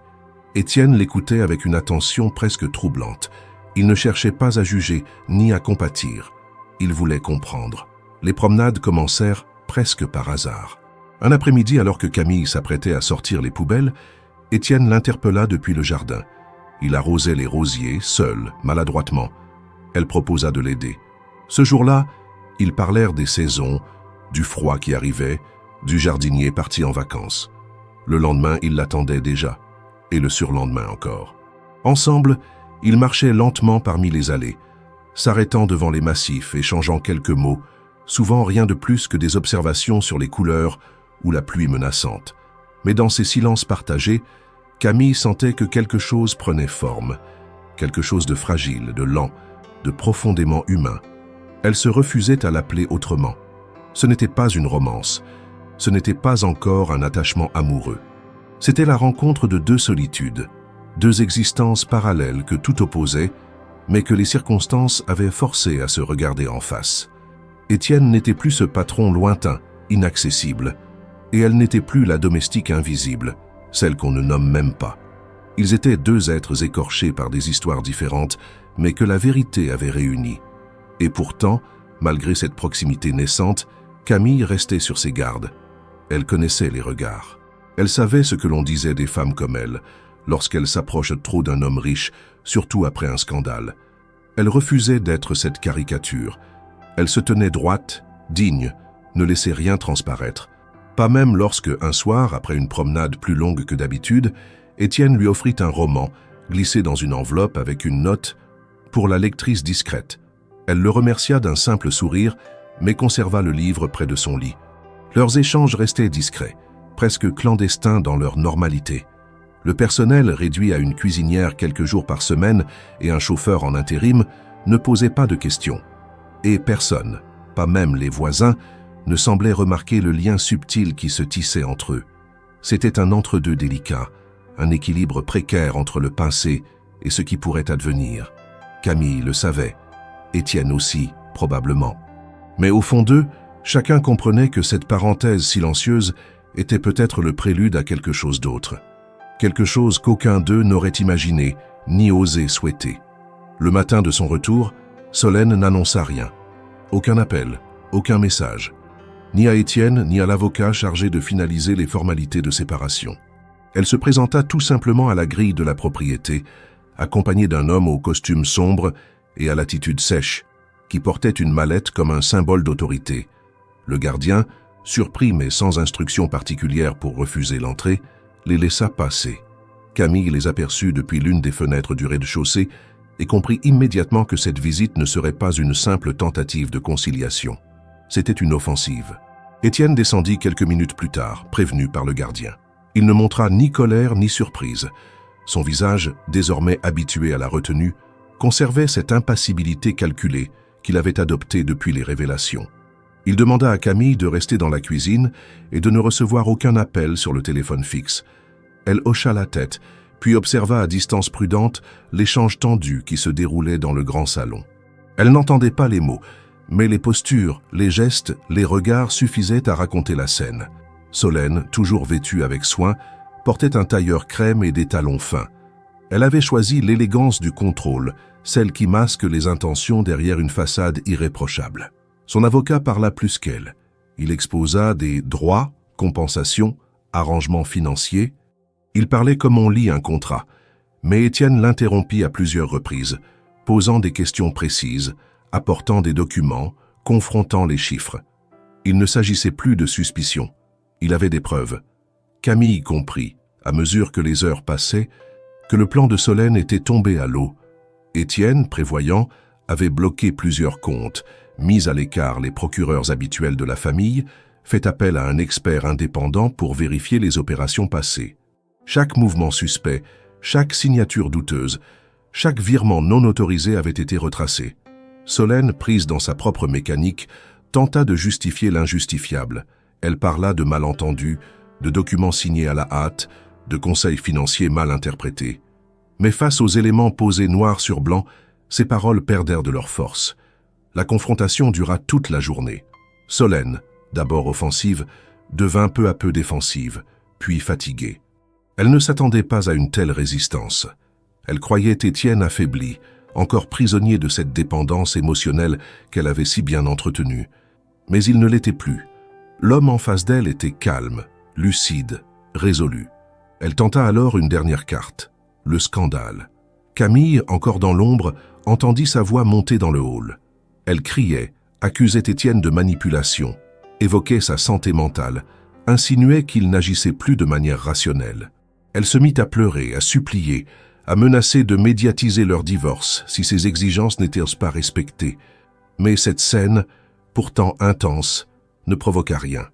Étienne l'écoutait avec une attention presque troublante. Il ne cherchait pas à juger, ni à compatir. Il voulait comprendre. Les promenades commencèrent presque par hasard. Un après-midi, alors que Camille s'apprêtait à sortir les poubelles, Étienne l'interpella depuis le jardin. Il arrosait les rosiers, seul, maladroitement. Elle proposa de l'aider. Ce jour-là, ils parlèrent des saisons, du froid qui arrivait, du jardinier parti en vacances. Le lendemain, il l'attendait déjà, et le surlendemain encore. Ensemble, ils marchaient lentement parmi les allées, s'arrêtant devant les massifs, échangeant quelques mots, souvent rien de plus que des observations sur les couleurs ou la pluie menaçante. Mais dans ces silences partagés, Camille sentait que quelque chose prenait forme, quelque chose de fragile, de lent, de profondément humain. Elle se refusait à l'appeler autrement. Ce n'était pas une romance, ce n'était pas encore un attachement amoureux. C'était la rencontre de deux solitudes, deux existences parallèles que tout opposait, mais que les circonstances avaient forcé à se regarder en face. Étienne n'était plus ce patron lointain, inaccessible, et elle n'était plus la domestique invisible, celle qu'on ne nomme même pas. Ils étaient deux êtres écorchés par des histoires différentes, mais que la vérité avait réunis. Et pourtant, malgré cette proximité naissante, Camille restait sur ses gardes. Elle connaissait les regards. Elle savait ce que l'on disait des femmes comme elle, lorsqu'elles s'approchent trop d'un homme riche, surtout après un scandale. Elle refusait d'être cette caricature. Elle se tenait droite, digne, ne laissait rien transparaître. Pas même lorsque, un soir, après une promenade plus longue que d'habitude, Étienne lui offrit un roman, glissé dans une enveloppe avec une note pour la lectrice discrète. Elle le remercia d'un simple sourire, mais conserva le livre près de son lit. Leurs échanges restaient discrets, presque clandestins dans leur normalité. Le personnel, réduit à une cuisinière quelques jours par semaine et un chauffeur en intérim, ne posait pas de questions. Et personne, pas même les voisins, ne semblait remarquer le lien subtil qui se tissait entre eux. C'était un entre-deux délicat, un équilibre précaire entre le passé et ce qui pourrait advenir. Camille le savait, Étienne aussi, probablement. Mais au fond d'eux, chacun comprenait que cette parenthèse silencieuse était peut-être le prélude à quelque chose d'autre. Quelque chose qu'aucun d'eux n'aurait imaginé, ni osé souhaiter. Le matin de son retour, Solène n'annonça rien. Aucun appel, aucun message. Ni à Étienne, ni à l'avocat chargé de finaliser les formalités de séparation. Elle se présenta tout simplement à la grille de la propriété, accompagnée d'un homme au costume sombre et à l'attitude sèche, qui portait une mallette comme un symbole d'autorité. Le gardien, surpris mais sans instruction particulière pour refuser l'entrée, les laissa passer. Camille les aperçut depuis l'une des fenêtres du rez-de-chaussée et comprit immédiatement que cette visite ne serait pas une simple tentative de conciliation. C'était une offensive. Étienne descendit quelques minutes plus tard, prévenu par le gardien. Il ne montra ni colère ni surprise. Son visage, désormais habitué à la retenue, conservait cette impassibilité calculée qu'il avait adoptée depuis les révélations. Il demanda à Camille de rester dans la cuisine et de ne recevoir aucun appel sur le téléphone fixe. Elle hocha la tête, puis observa à distance prudente l'échange tendu qui se déroulait dans le grand salon. Elle n'entendait pas les mots, mais les postures, les gestes, les regards suffisaient à raconter la scène. Solène, toujours vêtue avec soin, portait un tailleur crème et des talons fins. Elle avait choisi l'élégance du contrôle, celle qui masque les intentions derrière une façade irréprochable. Son avocat parla plus qu'elle. Il exposa des droits, compensations, arrangements financiers. Il parlait comme on lit un contrat, mais Étienne l'interrompit à plusieurs reprises, posant des questions précises, apportant des documents, confrontant les chiffres. Il ne s'agissait plus de suspicion. Il avait des preuves. Camille comprit, à mesure que les heures passaient, que le plan de Solène était tombé à l'eau. Étienne, prévoyant, avait bloqué plusieurs comptes, mis à l'écart les procureurs habituels de la famille, fait appel à un expert indépendant pour vérifier les opérations passées. Chaque mouvement suspect, chaque signature douteuse, chaque virement non autorisé avait été retracé. Solène, prise dans sa propre mécanique, tenta de justifier l'injustifiable. Elle parla de malentendus, de documents signés à la hâte, de conseils financiers mal interprétés. Mais face aux éléments posés noir sur blanc, ses paroles perdèrent de leur force. La confrontation dura toute la journée. Solène, d'abord offensive, devint peu à peu défensive, puis fatiguée. Elle ne s'attendait pas à une telle résistance. Elle croyait Étienne affaibli, encore prisonnier de cette dépendance émotionnelle qu'elle avait si bien entretenue. Mais il ne l'était plus. L'homme en face d'elle était calme, lucide, résolu. Elle tenta alors une dernière carte, le scandale. Camille, encore dans l'ombre, entendit sa voix monter dans le hall. Elle criait, accusait Étienne de manipulation, évoquait sa santé mentale, insinuait qu'il n'agissait plus de manière rationnelle. Elle se mit à pleurer, à supplier, à menacer de médiatiser leur divorce si ses exigences n'étaient pas respectées. Mais cette scène, pourtant intense, ne provoqua rien.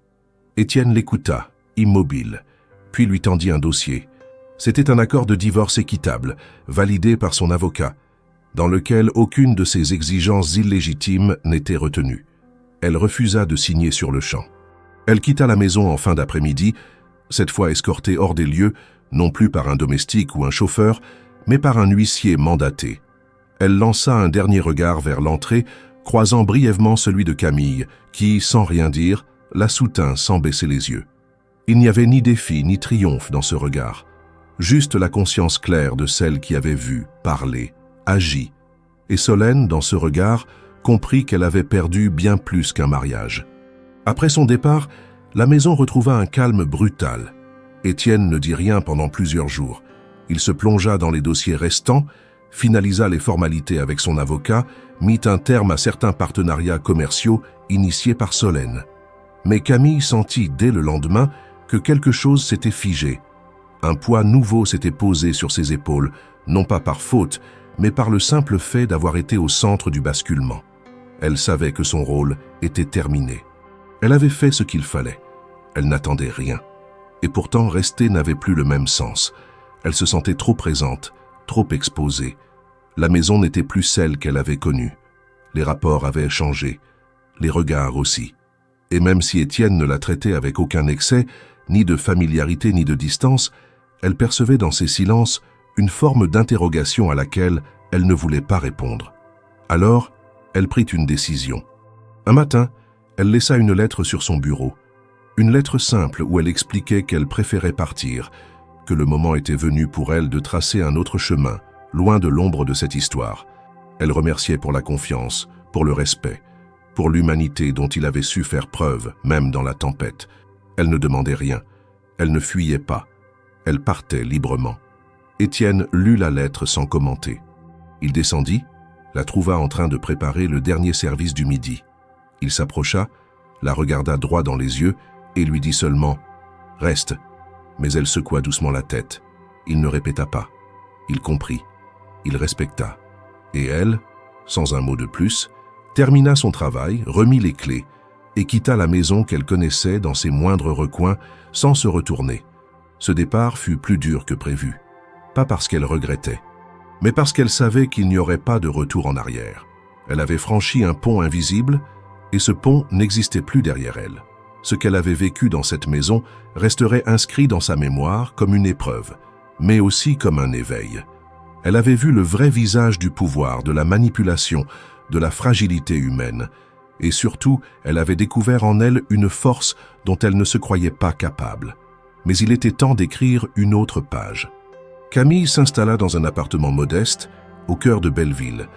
Étienne l'écouta, immobile, puis lui tendit un dossier. C'était un accord de divorce équitable, validé par son avocat, dans lequel aucune de ses exigences illégitimes n'était retenue. Elle refusa de signer sur le champ. Elle quitta la maison en fin d'après-midi, cette fois escortée hors des lieux, non plus par un domestique ou un chauffeur, mais par un huissier mandaté. Elle lança un dernier regard vers l'entrée, croisant brièvement celui de Camille, qui, sans rien dire, la soutint sans baisser les yeux. Il n'y avait ni défi ni triomphe dans ce regard, juste la conscience claire de celle qui avait vu, parlé, agi. Et Solène, dans ce regard, comprit qu'elle avait perdu bien plus qu'un mariage. Après son départ, la maison retrouva un calme brutal. Étienne ne dit rien pendant plusieurs jours. Il se plongea dans les dossiers restants, finalisa les formalités avec son avocat, mit un terme à certains partenariats commerciaux initiés par Solène. Mais Camille sentit dès le lendemain que quelque chose s'était figé. Un poids nouveau s'était posé sur ses épaules, non pas par faute, mais par le simple fait d'avoir été au centre du basculement. Elle savait que son rôle était terminé. Elle avait fait ce qu'il fallait. Elle n'attendait rien. Et pourtant, rester n'avait plus le même sens. Elle se sentait trop présente, trop exposée. La maison n'était plus celle qu'elle avait connue. Les rapports avaient changé, les regards aussi. Et même si Étienne ne la traitait avec aucun excès, ni de familiarité ni de distance, elle percevait dans ses silences une forme d'interrogation à laquelle elle ne voulait pas répondre. Alors, elle prit une décision. Un matin, elle laissa une lettre sur son bureau. Une lettre simple où elle expliquait qu'elle préférait partir, que le moment était venu pour elle de tracer un autre chemin, loin de l'ombre de cette histoire. Elle remerciait pour la confiance, pour le respect, pour l'humanité dont il avait su faire preuve, même dans la tempête. Elle ne demandait rien, elle ne fuyait pas, elle partait librement. Étienne lut la lettre sans commenter. Il descendit, la trouva en train de préparer le dernier service du midi. Il s'approcha, la regarda droit dans les yeux et lui dit seulement « Reste ». Mais elle secoua doucement la tête. Il ne répéta pas. Il comprit. Il respecta. Et elle, sans un mot de plus, termina son travail, remit les clés et quitta la maison qu'elle connaissait dans ses moindres recoins sans se retourner. Ce départ fut plus dur que prévu. Pas parce qu'elle regrettait, mais parce qu'elle savait qu'il n'y aurait pas de retour en arrière. Elle avait franchi un pont invisible et ce pont n'existait plus derrière elle. Ce qu'elle avait vécu dans cette maison resterait inscrit dans sa mémoire comme une épreuve, mais aussi comme un éveil. Elle avait vu le vrai visage du pouvoir, de la manipulation, de la fragilité humaine, et surtout, elle avait découvert en elle une force dont elle ne se croyait pas capable. Mais il était temps d'écrire une autre page. Camille s'installa dans un appartement modeste, au cœur de Belleville,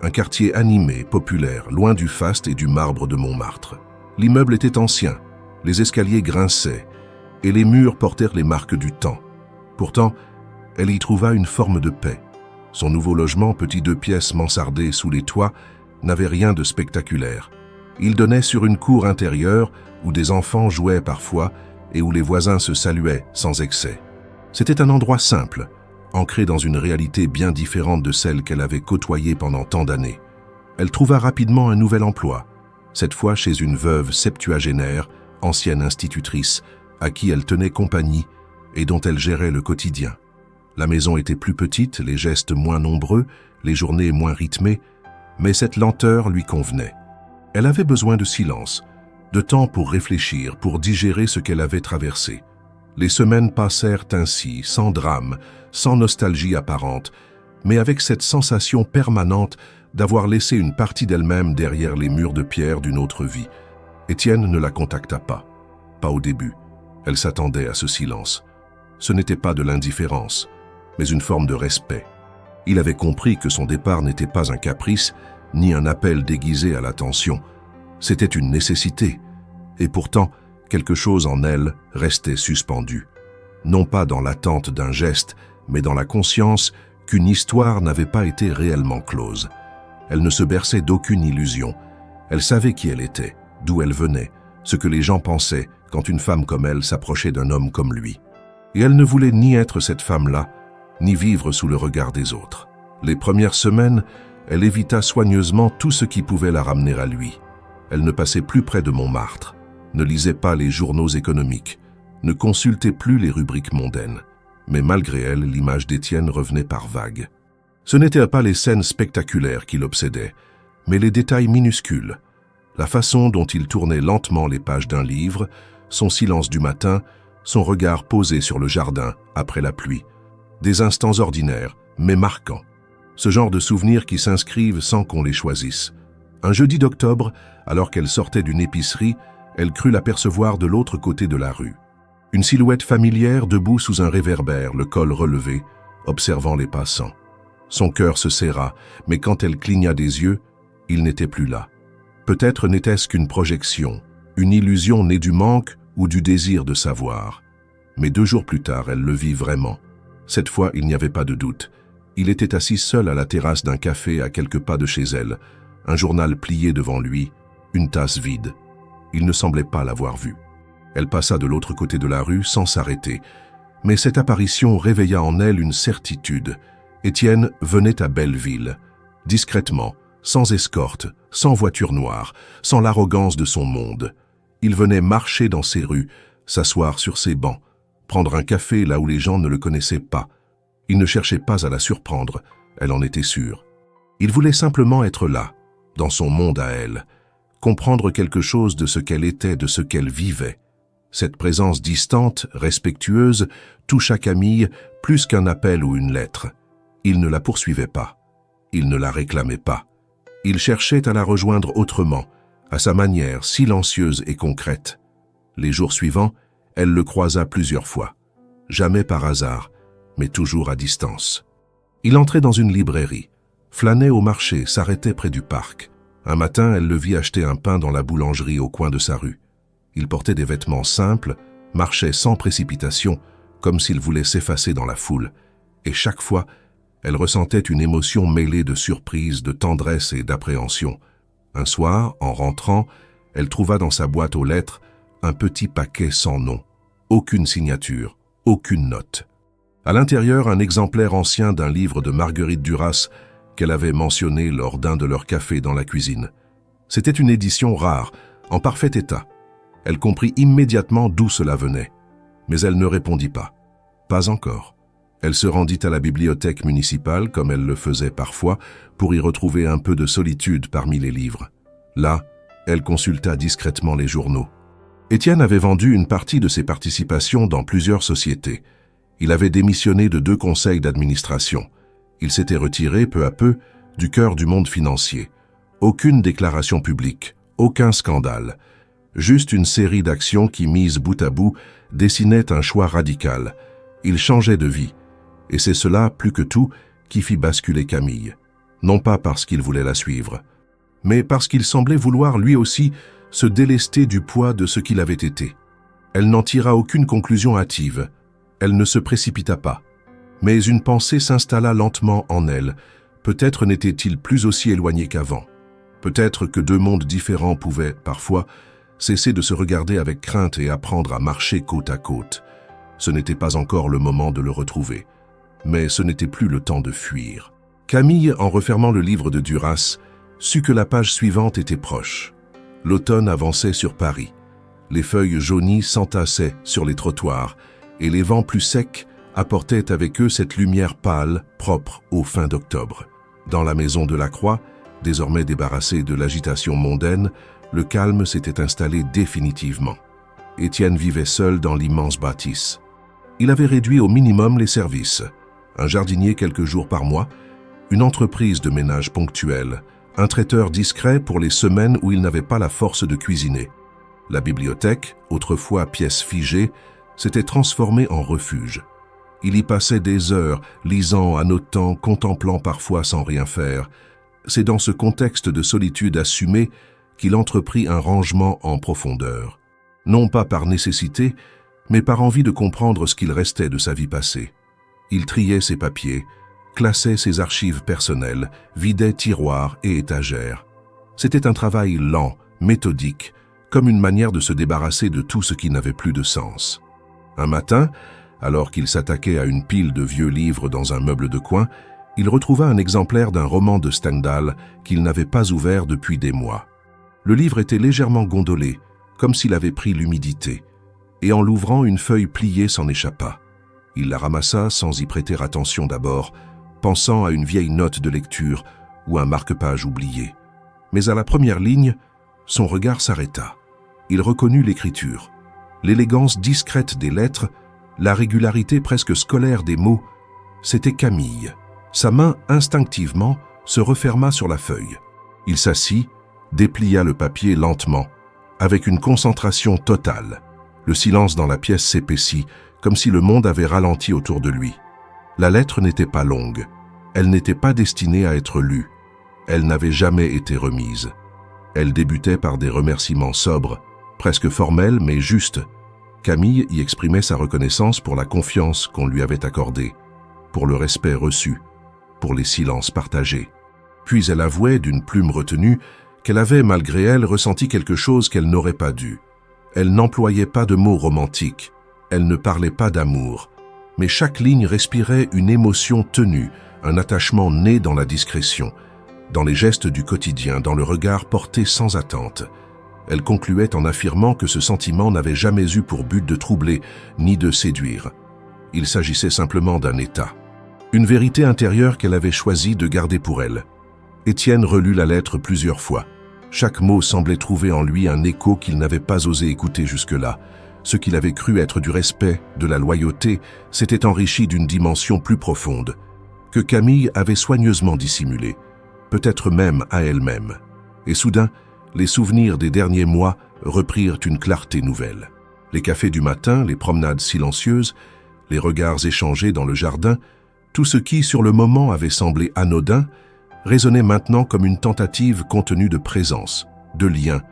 un quartier animé, populaire, loin du faste et du marbre de Montmartre. L'immeuble était ancien, les escaliers grinçaient, et les murs portèrent les marques du temps. Pourtant, elle y trouva une forme de paix. Son nouveau logement, petit 2 pièces mansardé sous les toits, n'avait rien de spectaculaire. Il donnait sur une cour intérieure où des enfants jouaient parfois et où les voisins se saluaient sans excès. C'était un endroit simple, ancré dans une réalité bien différente de celle qu'elle avait côtoyée pendant tant d'années. Elle trouva rapidement un nouvel emploi, cette fois chez une veuve septuagénaire, ancienne institutrice, à qui elle tenait compagnie et dont elle gérait le quotidien. La maison était plus petite, les gestes moins nombreux, les journées moins rythmées, mais cette lenteur lui convenait. Elle avait besoin de silence, de temps pour réfléchir, pour digérer ce qu'elle avait traversé. Les semaines passèrent ainsi, sans drame, sans nostalgie apparente, mais avec cette sensation permanente d'avoir laissé une partie d'elle-même derrière les murs de pierre d'une autre vie. Étienne ne la contacta pas au début. Elle s'attendait à ce silence. Ce n'était pas de l'indifférence, mais une forme de respect. Il avait compris que son départ n'était pas un caprice, ni un appel déguisé à l'attention. C'était une nécessité, et pourtant, quelque chose en elle restait suspendu. Non pas dans l'attente d'un geste, mais dans la conscience qu'une histoire n'avait pas été réellement close. Elle ne se berçait d'aucune illusion. Elle savait qui elle était, d'où elle venait, ce que les gens pensaient quand une femme comme elle s'approchait d'un homme comme lui. Et elle ne voulait ni être cette femme-là, ni vivre sous le regard des autres. Les premières semaines, elle évita soigneusement tout ce qui pouvait la ramener à lui. Elle ne passait plus près de Montmartre, ne lisait pas les journaux économiques, ne consultait plus les rubriques mondaines. Mais malgré elle, l'image d'Étienne revenait par vagues. Ce n'étaient pas les scènes spectaculaires qui l'obsédaient, mais les détails minuscules. La façon dont il tournait lentement les pages d'un livre, son silence du matin, son regard posé sur le jardin après la pluie. Des instants ordinaires, mais marquants. Ce genre de souvenirs qui s'inscrivent sans qu'on les choisisse. Un jeudi d'octobre, alors qu'elle sortait d'une épicerie, elle crut l'apercevoir de l'autre côté de la rue. Une silhouette familière debout sous un réverbère, le col relevé, observant les passants. Son cœur se serra, mais quand elle cligna des yeux, il n'était plus là. Peut-être n'était-ce qu'une projection, une illusion née du manque ou du désir de savoir. Mais 2 jours plus tard, elle le vit vraiment. Cette fois, il n'y avait pas de doute. Il était assis seul à la terrasse d'un café à quelques pas de chez elle, un journal plié devant lui, une tasse vide. Il ne semblait pas l'avoir vue. Elle passa de l'autre côté de la rue sans s'arrêter, mais cette apparition réveilla en elle une certitude. Étienne venait à Belleville, discrètement, sans escorte, sans voiture noire, sans l'arrogance de son monde. Il venait marcher dans ses rues, s'asseoir sur ses bancs, prendre un café là où les gens ne le connaissaient pas. Il ne cherchait pas à la surprendre, elle en était sûre. Il voulait simplement être là, dans son monde à elle, comprendre quelque chose de ce qu'elle était, de ce qu'elle vivait. Cette présence distante, respectueuse, toucha Camille plus qu'un appel ou une lettre. Il ne la poursuivait pas. Il ne la réclamait pas. Il cherchait à la rejoindre autrement, à sa manière silencieuse et concrète. Les jours suivants, elle le croisa plusieurs fois. Jamais par hasard, mais toujours à distance. Il entrait dans une librairie, flânait au marché, s'arrêtait près du parc. Un matin, elle le vit acheter un pain dans la boulangerie au coin de sa rue. Il portait des vêtements simples, marchait sans précipitation, comme s'il voulait s'effacer dans la foule. Et chaque fois, elle ressentait une émotion mêlée de surprise, de tendresse et d'appréhension. Un soir, en rentrant, elle trouva dans sa boîte aux lettres un petit paquet sans nom. Aucune signature, aucune note. À l'intérieur, un exemplaire ancien d'un livre de Marguerite Duras qu'elle avait mentionné lors d'un de leurs cafés dans la cuisine. C'était une édition rare, en parfait état. Elle comprit immédiatement d'où cela venait, mais elle ne répondit pas. Pas encore. Elle se rendit à la bibliothèque municipale, comme elle le faisait parfois, pour y retrouver un peu de solitude parmi les livres. Là, elle consulta discrètement les journaux. Étienne avait vendu une partie de ses participations dans plusieurs sociétés. Il avait démissionné de 2 conseils d'administration. Il s'était retiré peu à peu du cœur du monde financier. Aucune déclaration publique, aucun scandale. Juste une série d'actions qui, mises bout à bout, dessinaient un choix radical. Il changeait de vie. Et c'est cela, plus que tout, qui fit basculer Camille. Non pas parce qu'il voulait la suivre, mais parce qu'il semblait vouloir lui aussi se délester du poids de ce qu'il avait été. Elle n'en tira aucune conclusion hâtive. Elle ne se précipita pas. Mais une pensée s'installa lentement en elle. Peut-être n'était-il plus aussi éloigné qu'avant. Peut-être que deux mondes différents pouvaient, parfois, cesser de se regarder avec crainte et apprendre à marcher côte à côte. Ce n'était pas encore le moment de le retrouver. Mais ce n'était plus le temps de fuir. Camille, en refermant le livre de Duras, sut que la page suivante était proche. L'automne avançait sur Paris. Les feuilles jaunies s'entassaient sur les trottoirs et les vents plus secs apportaient avec eux cette lumière pâle, propre aux fins d'octobre. Dans la maison de la Croix, désormais débarrassée de l'agitation mondaine, le calme s'était installé définitivement. Étienne vivait seul dans l'immense bâtisse. Il avait réduit au minimum les services. Un jardinier quelques jours par mois, une entreprise de ménage ponctuelle, un traiteur discret pour les semaines où il n'avait pas la force de cuisiner. La bibliothèque, autrefois pièce figée, s'était transformée en refuge. Il y passait des heures, lisant, annotant, contemplant parfois sans rien faire. C'est dans ce contexte de solitude assumée qu'il entreprit un rangement en profondeur. Non pas par nécessité, mais par envie de comprendre ce qu'il restait de sa vie passée. Il triait ses papiers, classait ses archives personnelles, vidait tiroirs et étagères. C'était un travail lent, méthodique, comme une manière de se débarrasser de tout ce qui n'avait plus de sens. Un matin, alors qu'il s'attaquait à une pile de vieux livres dans un meuble de coin, il retrouva un exemplaire d'un roman de Stendhal qu'il n'avait pas ouvert depuis des mois. Le livre était légèrement gondolé, comme s'il avait pris l'humidité, et en l'ouvrant, une feuille pliée s'en échappa. Il la ramassa sans y prêter attention d'abord, pensant à une vieille note de lecture ou un marque-page oublié. Mais à la première ligne, son regard s'arrêta. Il reconnut l'écriture, l'élégance discrète des lettres, la régularité presque scolaire des mots. C'était Camille. Sa main, instinctivement, se referma sur la feuille. Il s'assit, déplia le papier lentement, avec une concentration totale. Le silence dans la pièce s'épaissit, comme si le monde avait ralenti autour de lui. La lettre n'était pas longue. Elle n'était pas destinée à être lue. Elle n'avait jamais été remise. Elle débutait par des remerciements sobres, presque formels mais justes. Camille y exprimait sa reconnaissance pour la confiance qu'on lui avait accordée, pour le respect reçu, pour les silences partagés. Puis elle avouait, d'une plume retenue, qu'elle avait, malgré elle, ressenti quelque chose qu'elle n'aurait pas dû. Elle n'employait pas de mots romantiques, elle ne parlait pas d'amour, mais chaque ligne respirait une émotion tenue, un attachement né dans la discrétion, dans les gestes du quotidien, dans le regard porté sans attente. Elle concluait en affirmant que ce sentiment n'avait jamais eu pour but de troubler ni de séduire. Il s'agissait simplement d'un état, une vérité intérieure qu'elle avait choisi de garder pour elle. Étienne relut la lettre plusieurs fois. Chaque mot semblait trouver en lui un écho qu'il n'avait pas osé écouter jusque-là. Ce qu'il avait cru être du respect, de la loyauté, s'était enrichi d'une dimension plus profonde, que Camille avait soigneusement dissimulée, peut-être même à elle-même. Et soudain, les souvenirs des derniers mois reprirent une clarté nouvelle. Les cafés du matin, les promenades silencieuses, les regards échangés dans le jardin, tout ce qui, sur le moment, avait semblé anodin, résonnait maintenant comme une tentative contenue de présence, de lien,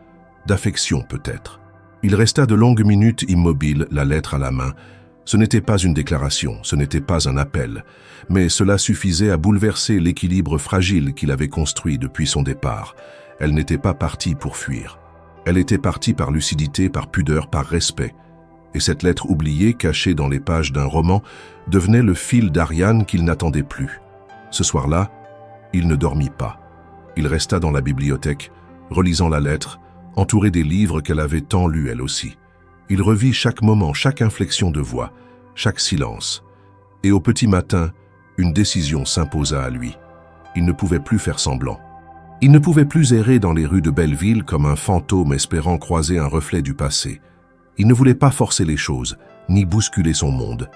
d'affection peut-être. Il resta de longues minutes immobile, la lettre à la main. Ce n'était pas une déclaration, ce n'était pas un appel, mais cela suffisait à bouleverser l'équilibre fragile qu'il avait construit depuis son départ. Elle n'était pas partie pour fuir. Elle était partie par lucidité, par pudeur, par respect. Et cette lettre oubliée, cachée dans les pages d'un roman, devenait le fil d'Ariane qu'il n'attendait plus. Ce soir-là, il ne dormit pas. Il resta dans la bibliothèque, relisant la lettre, entouré des livres qu'elle avait tant lus elle aussi. Il revit chaque moment, chaque inflexion de voix, chaque silence. Et au petit matin, une décision s'imposa à lui. Il ne pouvait plus faire semblant. Il ne pouvait plus errer dans les rues de Belleville comme un fantôme espérant croiser un reflet du passé. Il ne voulait pas forcer les choses, ni bousculer son monde.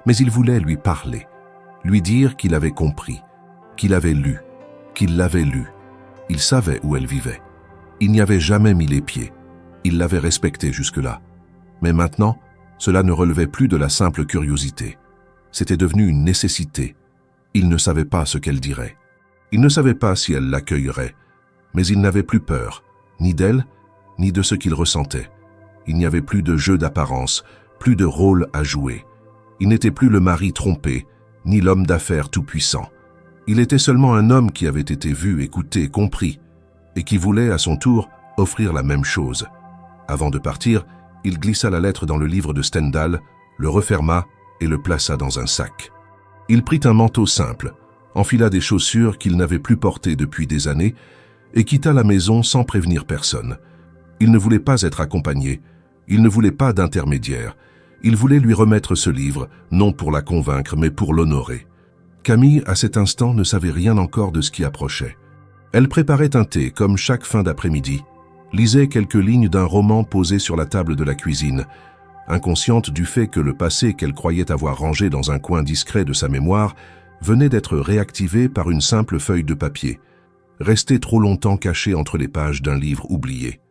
Mais il voulait lui parler, lui dire qu'il avait compris, qu'il avait lu, qu'il l'avait lu. Il savait où elle vivait. Il n'y avait jamais mis les pieds. Il l'avait respectée jusque-là. Mais maintenant, cela ne relevait plus de la simple curiosité. C'était devenu une nécessité. Il ne savait pas ce qu'elle dirait. Il ne savait pas si elle l'accueillerait. Mais il n'avait plus peur, ni d'elle, ni de ce qu'il ressentait. Il n'y avait plus de jeu d'apparence, plus de rôle à jouer. Il n'était plus le mari trompé, ni l'homme d'affaires tout-puissant. Il était seulement un homme qui avait été vu, écouté, compris, et qui voulait, à son tour, offrir la même chose. Avant de partir, il glissa la lettre dans le livre de Stendhal, le referma et le plaça dans un sac. Il prit un manteau simple, enfila des chaussures qu'il n'avait plus portées depuis des années et quitta la maison sans prévenir personne. Il ne voulait pas être accompagné, il ne voulait pas d'intermédiaire. Il voulait lui remettre ce livre, non pour la convaincre, mais pour l'honorer. Camille, à cet instant, ne savait rien encore de ce qui approchait. Elle préparait un thé, comme chaque fin d'après-midi, lisait quelques lignes d'un roman posé sur la table de la cuisine, inconsciente du fait que le passé qu'elle croyait avoir rangé dans un coin discret de sa mémoire venait d'être réactivé par une simple feuille de papier, restée trop longtemps cachée entre les pages d'un livre oublié.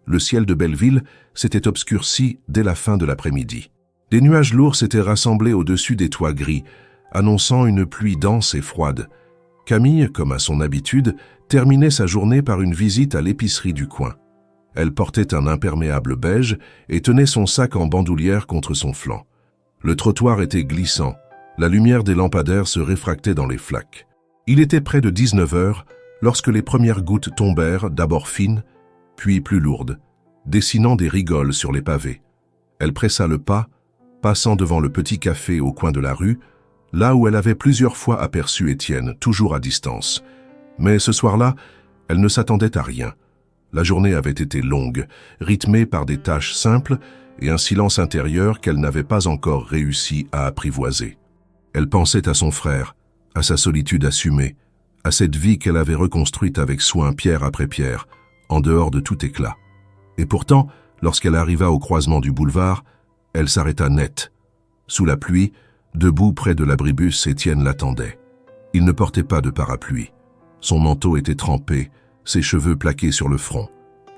Le ciel de Belleville s'était obscurci dès la fin de l'après-midi. Des nuages lourds s'étaient rassemblés au-dessus des toits gris, annonçant une pluie dense et froide. Camille, comme à son habitude, terminait sa journée par une visite à l'épicerie du coin. Elle portait un imperméable beige et tenait son sac en bandoulière contre son flanc. Le trottoir était glissant, la lumière des lampadaires se réfractait dans les flaques. Il était près de 19 heures lorsque les premières gouttes tombèrent, d'abord fines, puis plus lourdes, dessinant des rigoles sur les pavés. Elle pressa le pas, passant devant le petit café au coin de la rue, là où elle avait plusieurs fois aperçu Étienne, toujours à distance. Mais ce soir-là, elle ne s'attendait à rien. La journée avait été longue, rythmée par des tâches simples et un silence intérieur qu'elle n'avait pas encore réussi à apprivoiser. Elle pensait à son frère, à sa solitude assumée, à cette vie qu'elle avait reconstruite avec soin pierre après pierre, en dehors de tout éclat. Et pourtant, lorsqu'elle arriva au croisement du boulevard, elle s'arrêta net. Sous la pluie, debout près de l'abribus, Étienne l'attendait. Il ne portait pas de parapluie. Son manteau était trempé, ses cheveux plaqués sur le front.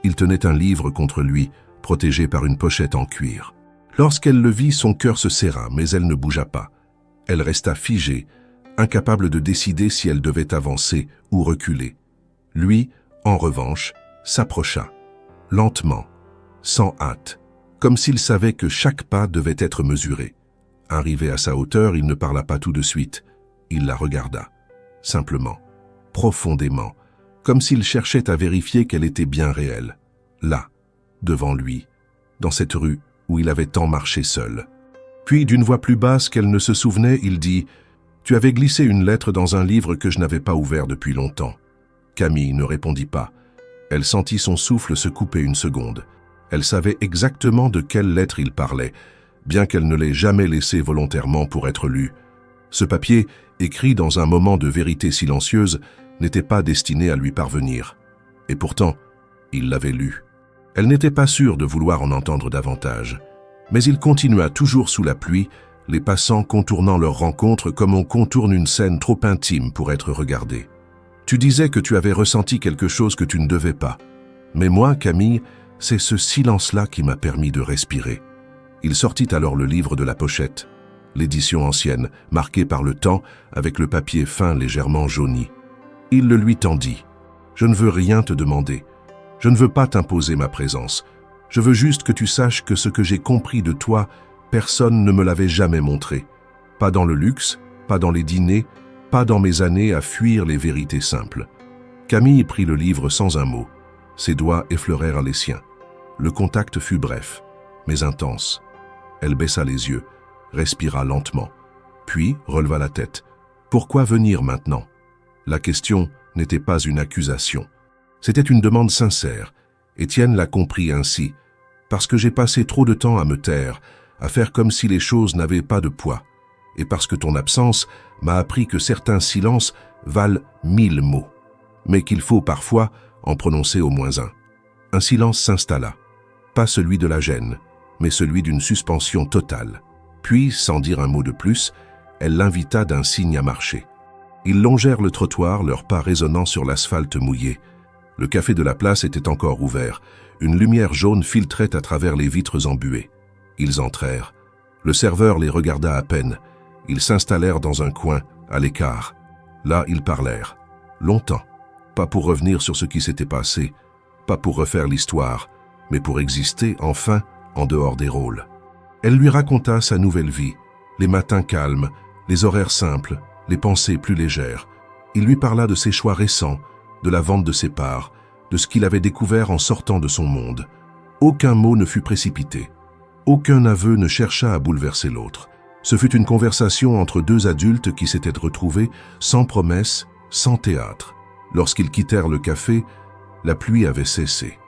Il tenait un livre contre lui, protégé par une pochette en cuir. Lorsqu'elle le vit, son cœur se serra, mais elle ne bougea pas. Elle resta figée, incapable de décider si elle devait avancer ou reculer. Lui, en revanche, s'approcha, lentement, sans hâte, comme s'il savait que chaque pas devait être mesuré. Arrivé à sa hauteur, il ne parla pas tout de suite. Il la regarda, simplement, profondément, comme s'il cherchait à vérifier qu'elle était bien réelle. Là, devant lui, dans cette rue où il avait tant marché seul. Puis, d'une voix plus basse qu'elle ne se souvenait, il dit « Tu avais glissé une lettre dans un livre que je n'avais pas ouvert depuis longtemps. » Camille ne répondit pas. Elle sentit son souffle se couper une seconde. Elle savait exactement de quelle lettre il parlait, bien qu'elle ne l'ait jamais laissé volontairement pour être lue. Ce papier, écrit dans un moment de vérité silencieuse, n'était pas destiné à lui parvenir. Et pourtant, il l'avait lu. Elle n'était pas sûre de vouloir en entendre davantage. Mais il continua toujours sous la pluie, les passants contournant leur rencontre comme on contourne une scène trop intime pour être regardée. Tu disais que tu avais ressenti quelque chose que tu ne devais pas. Mais moi, Camille, c'est ce silence-là qui m'a permis de respirer. Il sortit alors le livre de la pochette, l'édition ancienne, marquée par le temps, avec le papier fin légèrement jauni. Il le lui tendit. « Je ne veux rien te demander. Je ne veux pas t'imposer ma présence. Je veux juste que tu saches que ce que j'ai compris de toi, personne ne me l'avait jamais montré. Pas dans le luxe, pas dans les dîners, pas dans mes années à fuir les vérités simples. » Camille prit le livre sans un mot. Ses doigts effleurèrent les siens. Le contact fut bref, mais intense. Elle baissa les yeux, respira lentement, puis releva la tête. Pourquoi venir maintenant? La question n'était pas une accusation. C'était une demande sincère. Étienne l'a compris ainsi. Parce que j'ai passé trop de temps à me taire, à faire comme si les choses n'avaient pas de poids. Et parce que ton absence m'a appris que certains silences valent 1000 mots. Mais qu'il faut parfois en prononcer au moins un. Un silence s'installa. Pas celui de la gêne, mais celui d'une suspension totale. Puis, sans dire un mot de plus, elle l'invita d'un signe à marcher. Ils longèrent le trottoir, leurs pas résonnant sur l'asphalte mouillé. Le café de la place était encore ouvert. Une lumière jaune filtrait à travers les vitres embuées. Ils entrèrent. Le serveur les regarda à peine. Ils s'installèrent dans un coin, à l'écart. Là, ils parlèrent. Longtemps. Pas pour revenir sur ce qui s'était passé, pas pour refaire l'histoire, mais pour exister, enfin, en dehors des rôles. Elle lui raconta sa nouvelle vie, les matins calmes, les horaires simples, les pensées plus légères. Il lui parla de ses choix récents, de la vente de ses parts, de ce qu'il avait découvert en sortant de son monde. Aucun mot ne fut précipité. Aucun aveu ne chercha à bouleverser l'autre. Ce fut une conversation entre deux adultes qui s'étaient retrouvés sans promesse, sans théâtre. Lorsqu'ils quittèrent le café, la pluie avait cessé.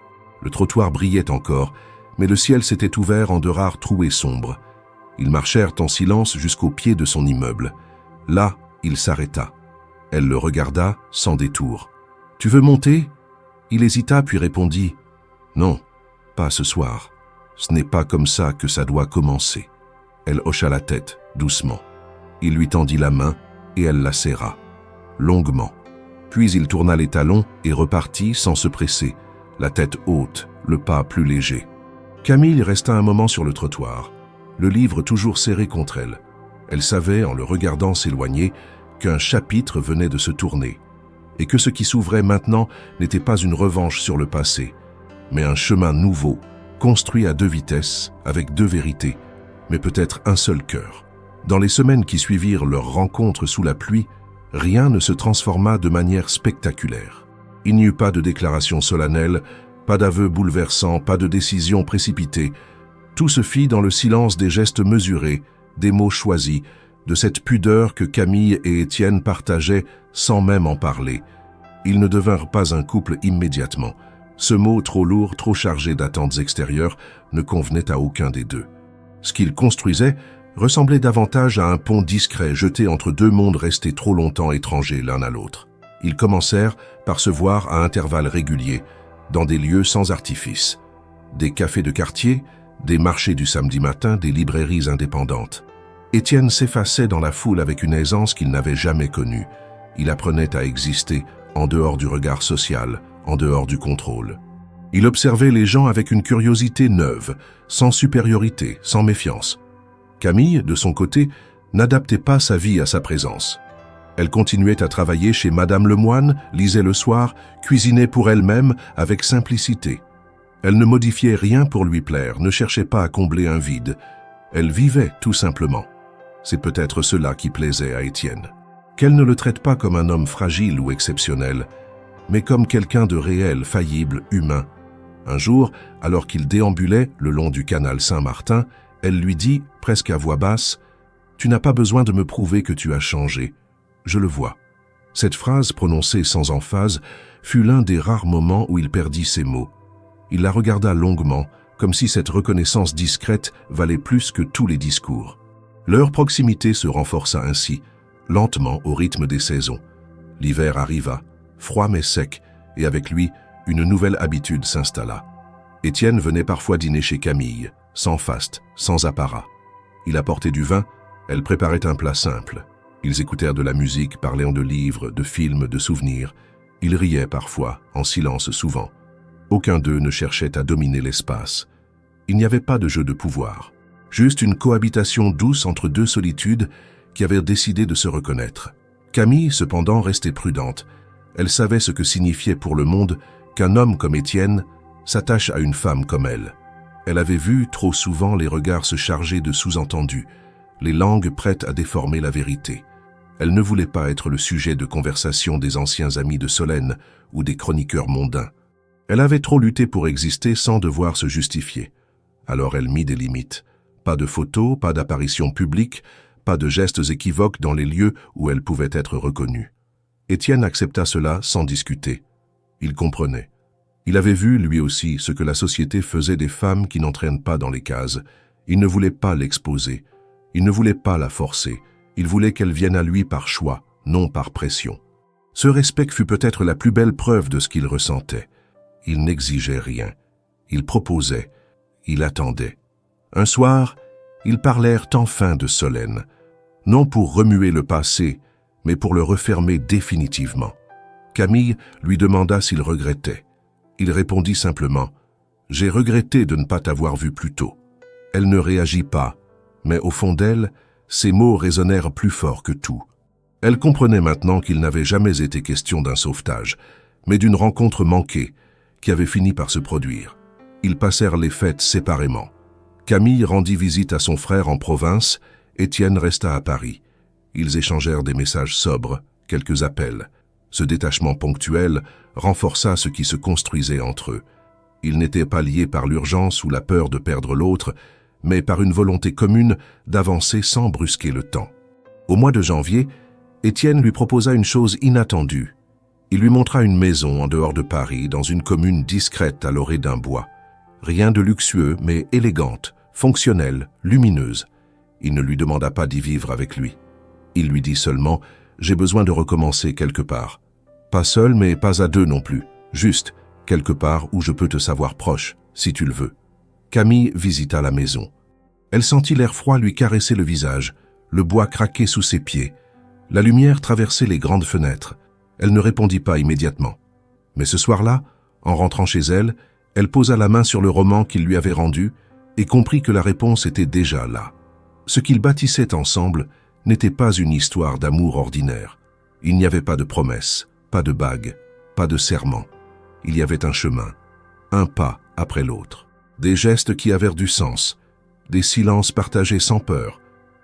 Le trottoir brillait encore, mais le ciel s'était ouvert en de rares trouées sombres. Ils marchèrent en silence jusqu'au pied de son immeuble. Là, il s'arrêta. Elle le regarda sans détour. « Tu veux monter ?» Il hésita puis répondit « Non, pas ce soir. Ce n'est pas comme ça que ça doit commencer. » Elle hocha la tête, doucement. Il lui tendit la main et elle la serra, longuement. Puis il tourna les talons et repartit sans se presser, la tête haute, le pas plus léger. Camille resta un moment sur le trottoir, le livre toujours serré contre elle. Elle savait, en le regardant s'éloigner, qu'un chapitre venait de se tourner, et que ce qui s'ouvrait maintenant n'était pas une revanche sur le passé, mais un chemin nouveau, construit à deux vitesses, avec deux vérités, mais peut-être un seul cœur. Dans les semaines qui suivirent leur rencontre sous la pluie, rien ne se transforma de manière spectaculaire. Il n'y eut pas de déclaration solennelle, pas d'aveu bouleversant, pas de décision précipitée. Tout se fit dans le silence des gestes mesurés, des mots choisis, de cette pudeur que Camille et Étienne partageaient sans même en parler. Ils ne devinrent pas un couple immédiatement. Ce mot trop lourd, trop chargé d'attentes extérieures, ne convenait à aucun des deux. Ce qu'ils construisaient ressemblait davantage à un pont discret jeté entre deux mondes restés trop longtemps étrangers l'un à l'autre. Ils commencèrent par se voir à intervalles réguliers, dans des lieux sans artifice. Des cafés de quartier, des marchés du samedi matin, des librairies indépendantes. Étienne s'effaçait dans la foule avec une aisance qu'il n'avait jamais connue. Il apprenait à exister en dehors du regard social, en dehors du contrôle. Il observait les gens avec une curiosité neuve, sans supériorité, sans méfiance. Camille, de son côté, n'adaptait pas sa vie à sa présence. Elle continuait à travailler chez Madame Lemoine, lisait le soir, cuisinait pour elle-même avec simplicité. Elle ne modifiait rien pour lui plaire, ne cherchait pas à combler un vide. Elle vivait tout simplement. C'est peut-être cela qui plaisait à Étienne. Qu'elle ne le traite pas comme un homme fragile ou exceptionnel, mais comme quelqu'un de réel, faillible, humain. Un jour, alors qu'il déambulait le long du canal Saint-Martin, elle lui dit, presque à voix basse, « Tu n'as pas besoin de me prouver que tu as changé. Je le vois. » Cette phrase, prononcée sans emphase, fut l'un des rares moments où il perdit ses mots. Il la regarda longuement, comme si cette reconnaissance discrète valait plus que tous les discours. Leur proximité se renforça ainsi, lentement au rythme des saisons. L'hiver arriva, froid mais sec, et avec lui, une nouvelle habitude s'installa. Étienne venait parfois dîner chez Camille, sans faste, sans apparat. Il apportait du vin, elle préparait un plat simple. Ils écoutèrent de la musique, parlant de livres, de films, de souvenirs. Ils riaient parfois, en silence souvent. Aucun d'eux ne cherchait à dominer l'espace. Il n'y avait pas de jeu de pouvoir, juste une cohabitation douce entre deux solitudes qui avaient décidé de se reconnaître. Camille, cependant, restait prudente. Elle savait ce que signifiait pour le monde qu'un homme comme Étienne s'attache à une femme comme elle. Elle avait vu trop souvent les regards se charger de sous-entendus, les langues prêtes à déformer la vérité. Elle ne voulait pas être le sujet de conversation des anciens amis de Solène ou des chroniqueurs mondains. Elle avait trop lutté pour exister sans devoir se justifier. Alors elle mit des limites. Pas de photos, pas d'apparitions publiques, pas de gestes équivoques dans les lieux où elle pouvait être reconnue. Étienne accepta cela sans discuter. Il comprenait. Il avait vu, lui aussi, ce que la société faisait des femmes qui n'entraînent pas dans les cases. Il ne voulait pas l'exposer. Il ne voulait pas la forcer. Il voulait qu'elle vienne à lui par choix, non par pression. Ce respect fut peut-être la plus belle preuve de ce qu'il ressentait. Il n'exigeait rien. Il proposait. Il attendait. Un soir, ils parlèrent enfin de Solène, non pour remuer le passé, mais pour le refermer définitivement. Camille lui demanda s'il regrettait. Il répondit simplement « J'ai regretté de ne pas t'avoir vu plus tôt ». Elle ne réagit pas, mais au fond d'elle, ces mots résonnèrent plus fort que tout. Elle comprenait maintenant qu'il n'avait jamais été question d'un sauvetage, mais d'une rencontre manquée qui avait fini par se produire. Ils passèrent les fêtes séparément. Camille rendit visite à son frère en province, Étienne resta à Paris. Ils échangèrent des messages sobres, quelques appels. Ce détachement ponctuel renforça ce qui se construisait entre eux. Ils n'étaient pas liés par l'urgence ou la peur de perdre l'autre, mais par une volonté commune d'avancer sans brusquer le temps. Au mois de janvier, Étienne lui proposa une chose inattendue. Il lui montra une maison en dehors de Paris, dans une commune discrète à l'orée d'un bois. Rien de luxueux, mais élégante, fonctionnelle, lumineuse. Il ne lui demanda pas d'y vivre avec lui. Il lui dit seulement « J'ai besoin de recommencer quelque part. Pas seul, mais pas à deux non plus. Juste, quelque part où je peux te savoir proche, si tu le veux. » Camille visita la maison. Elle sentit l'air froid lui caresser le visage, le bois craquer sous ses pieds. La lumière traversait les grandes fenêtres. Elle ne répondit pas immédiatement. Mais ce soir-là, en rentrant chez elle, elle posa la main sur le roman qu'il lui avait rendu et comprit que la réponse était déjà là. Ce qu'ils bâtissaient ensemble n'était pas une histoire d'amour ordinaire. Il n'y avait pas de promesses, pas de bagues, pas de serment. Il y avait un chemin, un pas après l'autre. Des gestes qui avaient du sens, des silences partagés sans peur,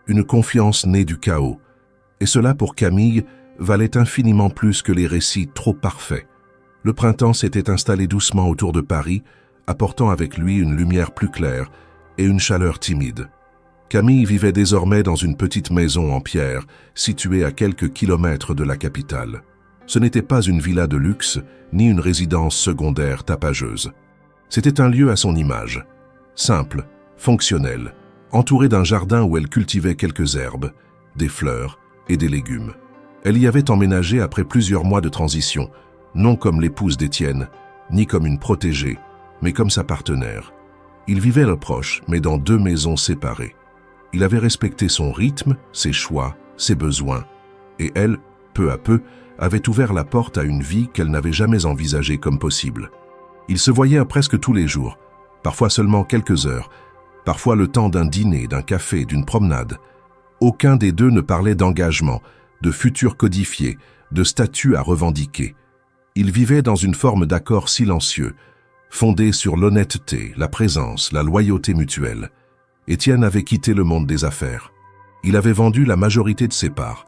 une confiance née du chaos. Et cela, pour Camille, valait infiniment plus que les récits trop parfaits. Le printemps s'était installé doucement autour de Paris, apportant avec lui une lumière plus claire et une chaleur timide. Camille vivait désormais dans une petite maison en pierre, située à quelques kilomètres de la capitale. Ce n'était pas une villa de luxe, ni une résidence secondaire tapageuse. C'était un lieu à son image, simple, fonctionnel, entouré d'un jardin où elle cultivait quelques herbes, des fleurs et des légumes. Elle y avait emménagé après plusieurs mois de transition, non comme l'épouse d'Étienne, ni comme une protégée, mais comme sa partenaire. Ils vivaient proches, mais dans deux maisons séparées. Il avait respecté son rythme, ses choix, ses besoins, et elle, peu à peu, avait ouvert la porte à une vie qu'elle n'avait jamais envisagée comme possible. Ils se voyaient presque tous les jours, parfois seulement quelques heures, parfois le temps d'un dîner, d'un café, d'une promenade. Aucun des deux ne parlait d'engagement, de futur codifié, de statut à revendiquer. Ils vivaient dans une forme d'accord silencieux, fondé sur l'honnêteté, la présence, la loyauté mutuelle. Étienne avait quitté le monde des affaires. Il avait vendu la majorité de ses parts,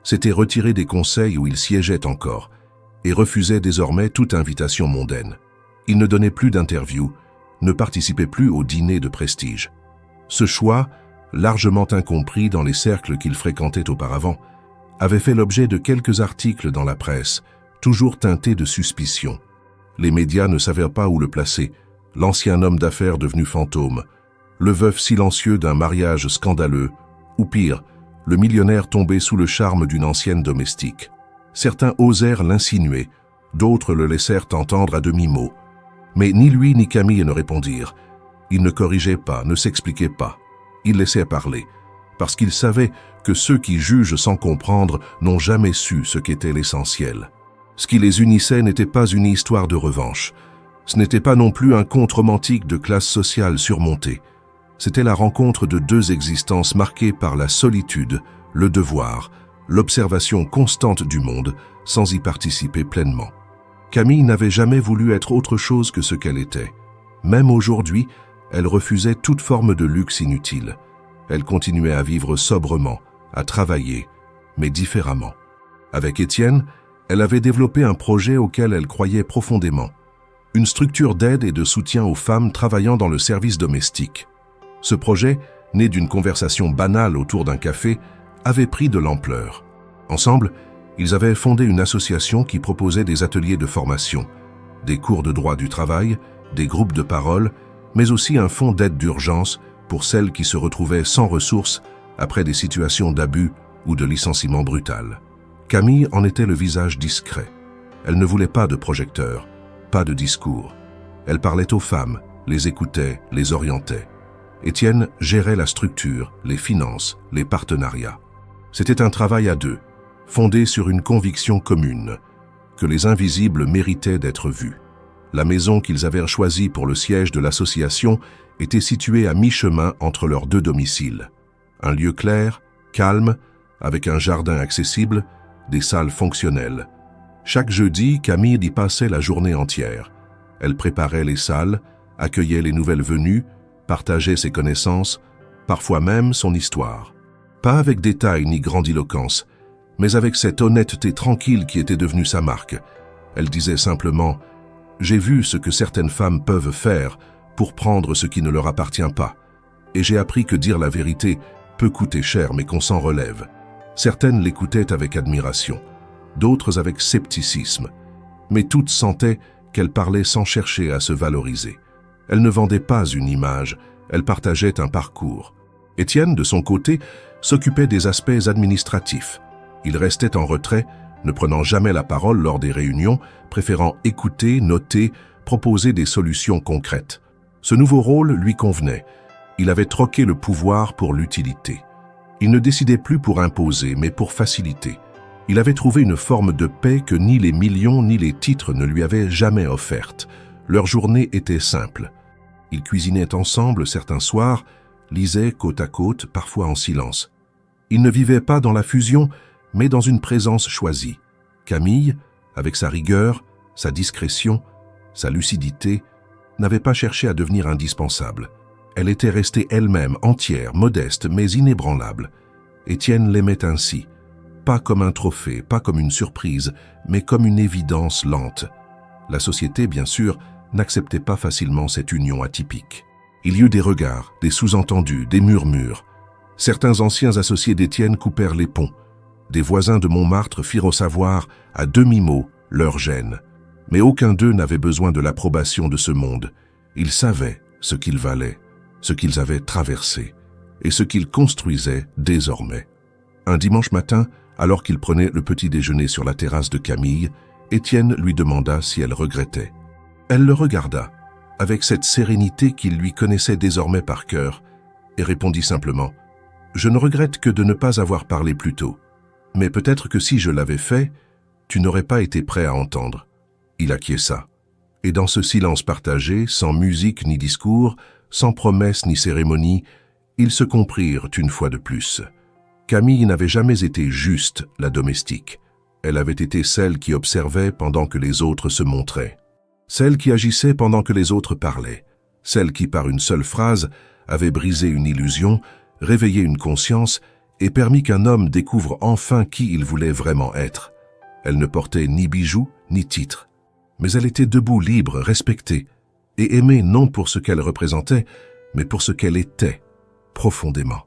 s'était retiré des conseils où il siégeait encore, et refusait désormais toute invitation mondaine. Il ne donnait plus d'interviews, ne participait plus aux dîners de prestige. Ce choix, largement incompris dans les cercles qu'il fréquentait auparavant, avait fait l'objet de quelques articles dans la presse, toujours teintés de suspicion. Les médias ne savaient pas où le placer, l'ancien homme d'affaires devenu fantôme, le veuf silencieux d'un mariage scandaleux, ou pire, le millionnaire tombé sous le charme d'une ancienne domestique. Certains osèrent l'insinuer, d'autres le laissèrent entendre à demi-mot. Mais ni lui ni Camille ne répondirent. Ils ne corrigeaient pas, ne s'expliquaient pas. Ils laissaient parler, parce qu'ils savaient que ceux qui jugent sans comprendre n'ont jamais su ce qu'était l'essentiel. Ce qui les unissait n'était pas une histoire de revanche. Ce n'était pas non plus un conte romantique de classe sociale surmontée. C'était la rencontre de deux existences marquées par la solitude, le devoir, l'observation constante du monde, sans y participer pleinement. Camille n'avait jamais voulu être autre chose que ce qu'elle était. Même aujourd'hui, elle refusait toute forme de luxe inutile. Elle continuait à vivre sobrement, à travailler, mais différemment. Avec Étienne, elle avait développé un projet auquel elle croyait profondément. Une structure d'aide et de soutien aux femmes travaillant dans le service domestique. Ce projet, né d'une conversation banale autour d'un café, avait pris de l'ampleur. Ensemble, ils avaient fondé une association qui proposait des ateliers de formation, des cours de droit du travail, des groupes de parole, mais aussi un fonds d'aide d'urgence pour celles qui se retrouvaient sans ressources après des situations d'abus ou de licenciement brutal. Camille en était le visage discret. Elle ne voulait pas de projecteur, pas de discours. Elle parlait aux femmes, les écoutait, les orientait. Étienne gérait la structure, les finances, les partenariats. C'était un travail à deux, fondé sur une conviction commune, que les invisibles méritaient d'être vus. La maison qu'ils avaient choisie pour le siège de l'association était située à mi-chemin entre leurs deux domiciles. Un lieu clair, calme, avec un jardin accessible, des salles fonctionnelles. Chaque jeudi, Camille y passait la journée entière. Elle préparait les salles, accueillait les nouvelles venues, partageait ses connaissances, parfois même son histoire. Pas avec détail ni grandiloquence, mais avec cette honnêteté tranquille qui était devenue sa marque. Elle disait simplement « J'ai vu ce que certaines femmes peuvent faire pour prendre ce qui ne leur appartient pas, et j'ai appris que dire la vérité peut coûter cher mais qu'on s'en relève. » Certaines l'écoutaient avec admiration, d'autres avec scepticisme, mais toutes sentaient qu'elle parlait sans chercher à se valoriser. Elle ne vendait pas une image, elle partageait un parcours. Étienne, de son côté, s'occupait des aspects administratifs. Il restait en retrait, ne prenant jamais la parole lors des réunions, préférant écouter, noter, proposer des solutions concrètes. Ce nouveau rôle lui convenait. Il avait troqué le pouvoir pour l'utilité. Il ne décidait plus pour imposer, mais pour faciliter. Il avait trouvé une forme de paix que ni les millions ni les titres ne lui avaient jamais offerte. Leur journée était simple. Ils cuisinaient ensemble certains soirs, lisaient côte à côte, parfois en silence. Ils ne vivaient pas dans la fusion, mais dans une présence choisie. Camille, avec sa rigueur, sa discrétion, sa lucidité, n'avait pas cherché à devenir indispensable. Elle était restée elle-même, entière, modeste, mais inébranlable. Étienne l'aimait ainsi, pas comme un trophée, pas comme une surprise, mais comme une évidence lente. La société, bien sûr, n'acceptait pas facilement cette union atypique. Il y eut des regards, des sous-entendus, des murmures. Certains anciens associés d'Étienne coupèrent les ponts. Des voisins de Montmartre firent savoir, à demi-mot, leur gêne. Mais aucun d'eux n'avait besoin de l'approbation de ce monde. Ils savaient ce qu'ils valaient, ce qu'ils avaient traversé, et ce qu'ils construisaient désormais. Un dimanche matin, alors qu'il prenait le petit déjeuner sur la terrasse de Camille, Étienne lui demanda si elle regrettait. Elle le regarda, avec cette sérénité qu'il lui connaissait désormais par cœur, et répondit simplement « Je ne regrette que de ne pas avoir parlé plus tôt. Mais peut-être que si je l'avais fait, tu n'aurais pas été prêt à entendre. » Il acquiesça. Et dans ce silence partagé, sans musique ni discours, sans promesse ni cérémonie, ils se comprirent une fois de plus. Camille n'avait jamais été juste la domestique. Elle avait été celle qui observait pendant que les autres se montraient. Celle qui agissait pendant que les autres parlaient. Celle qui, par une seule phrase, avait brisé une illusion, réveillé une conscience et permis qu'un homme découvre enfin qui il voulait vraiment être. Elle ne portait ni bijoux, ni titres. Mais elle était debout, libre, respectée, et aimée non pour ce qu'elle représentait, mais pour ce qu'elle était, profondément.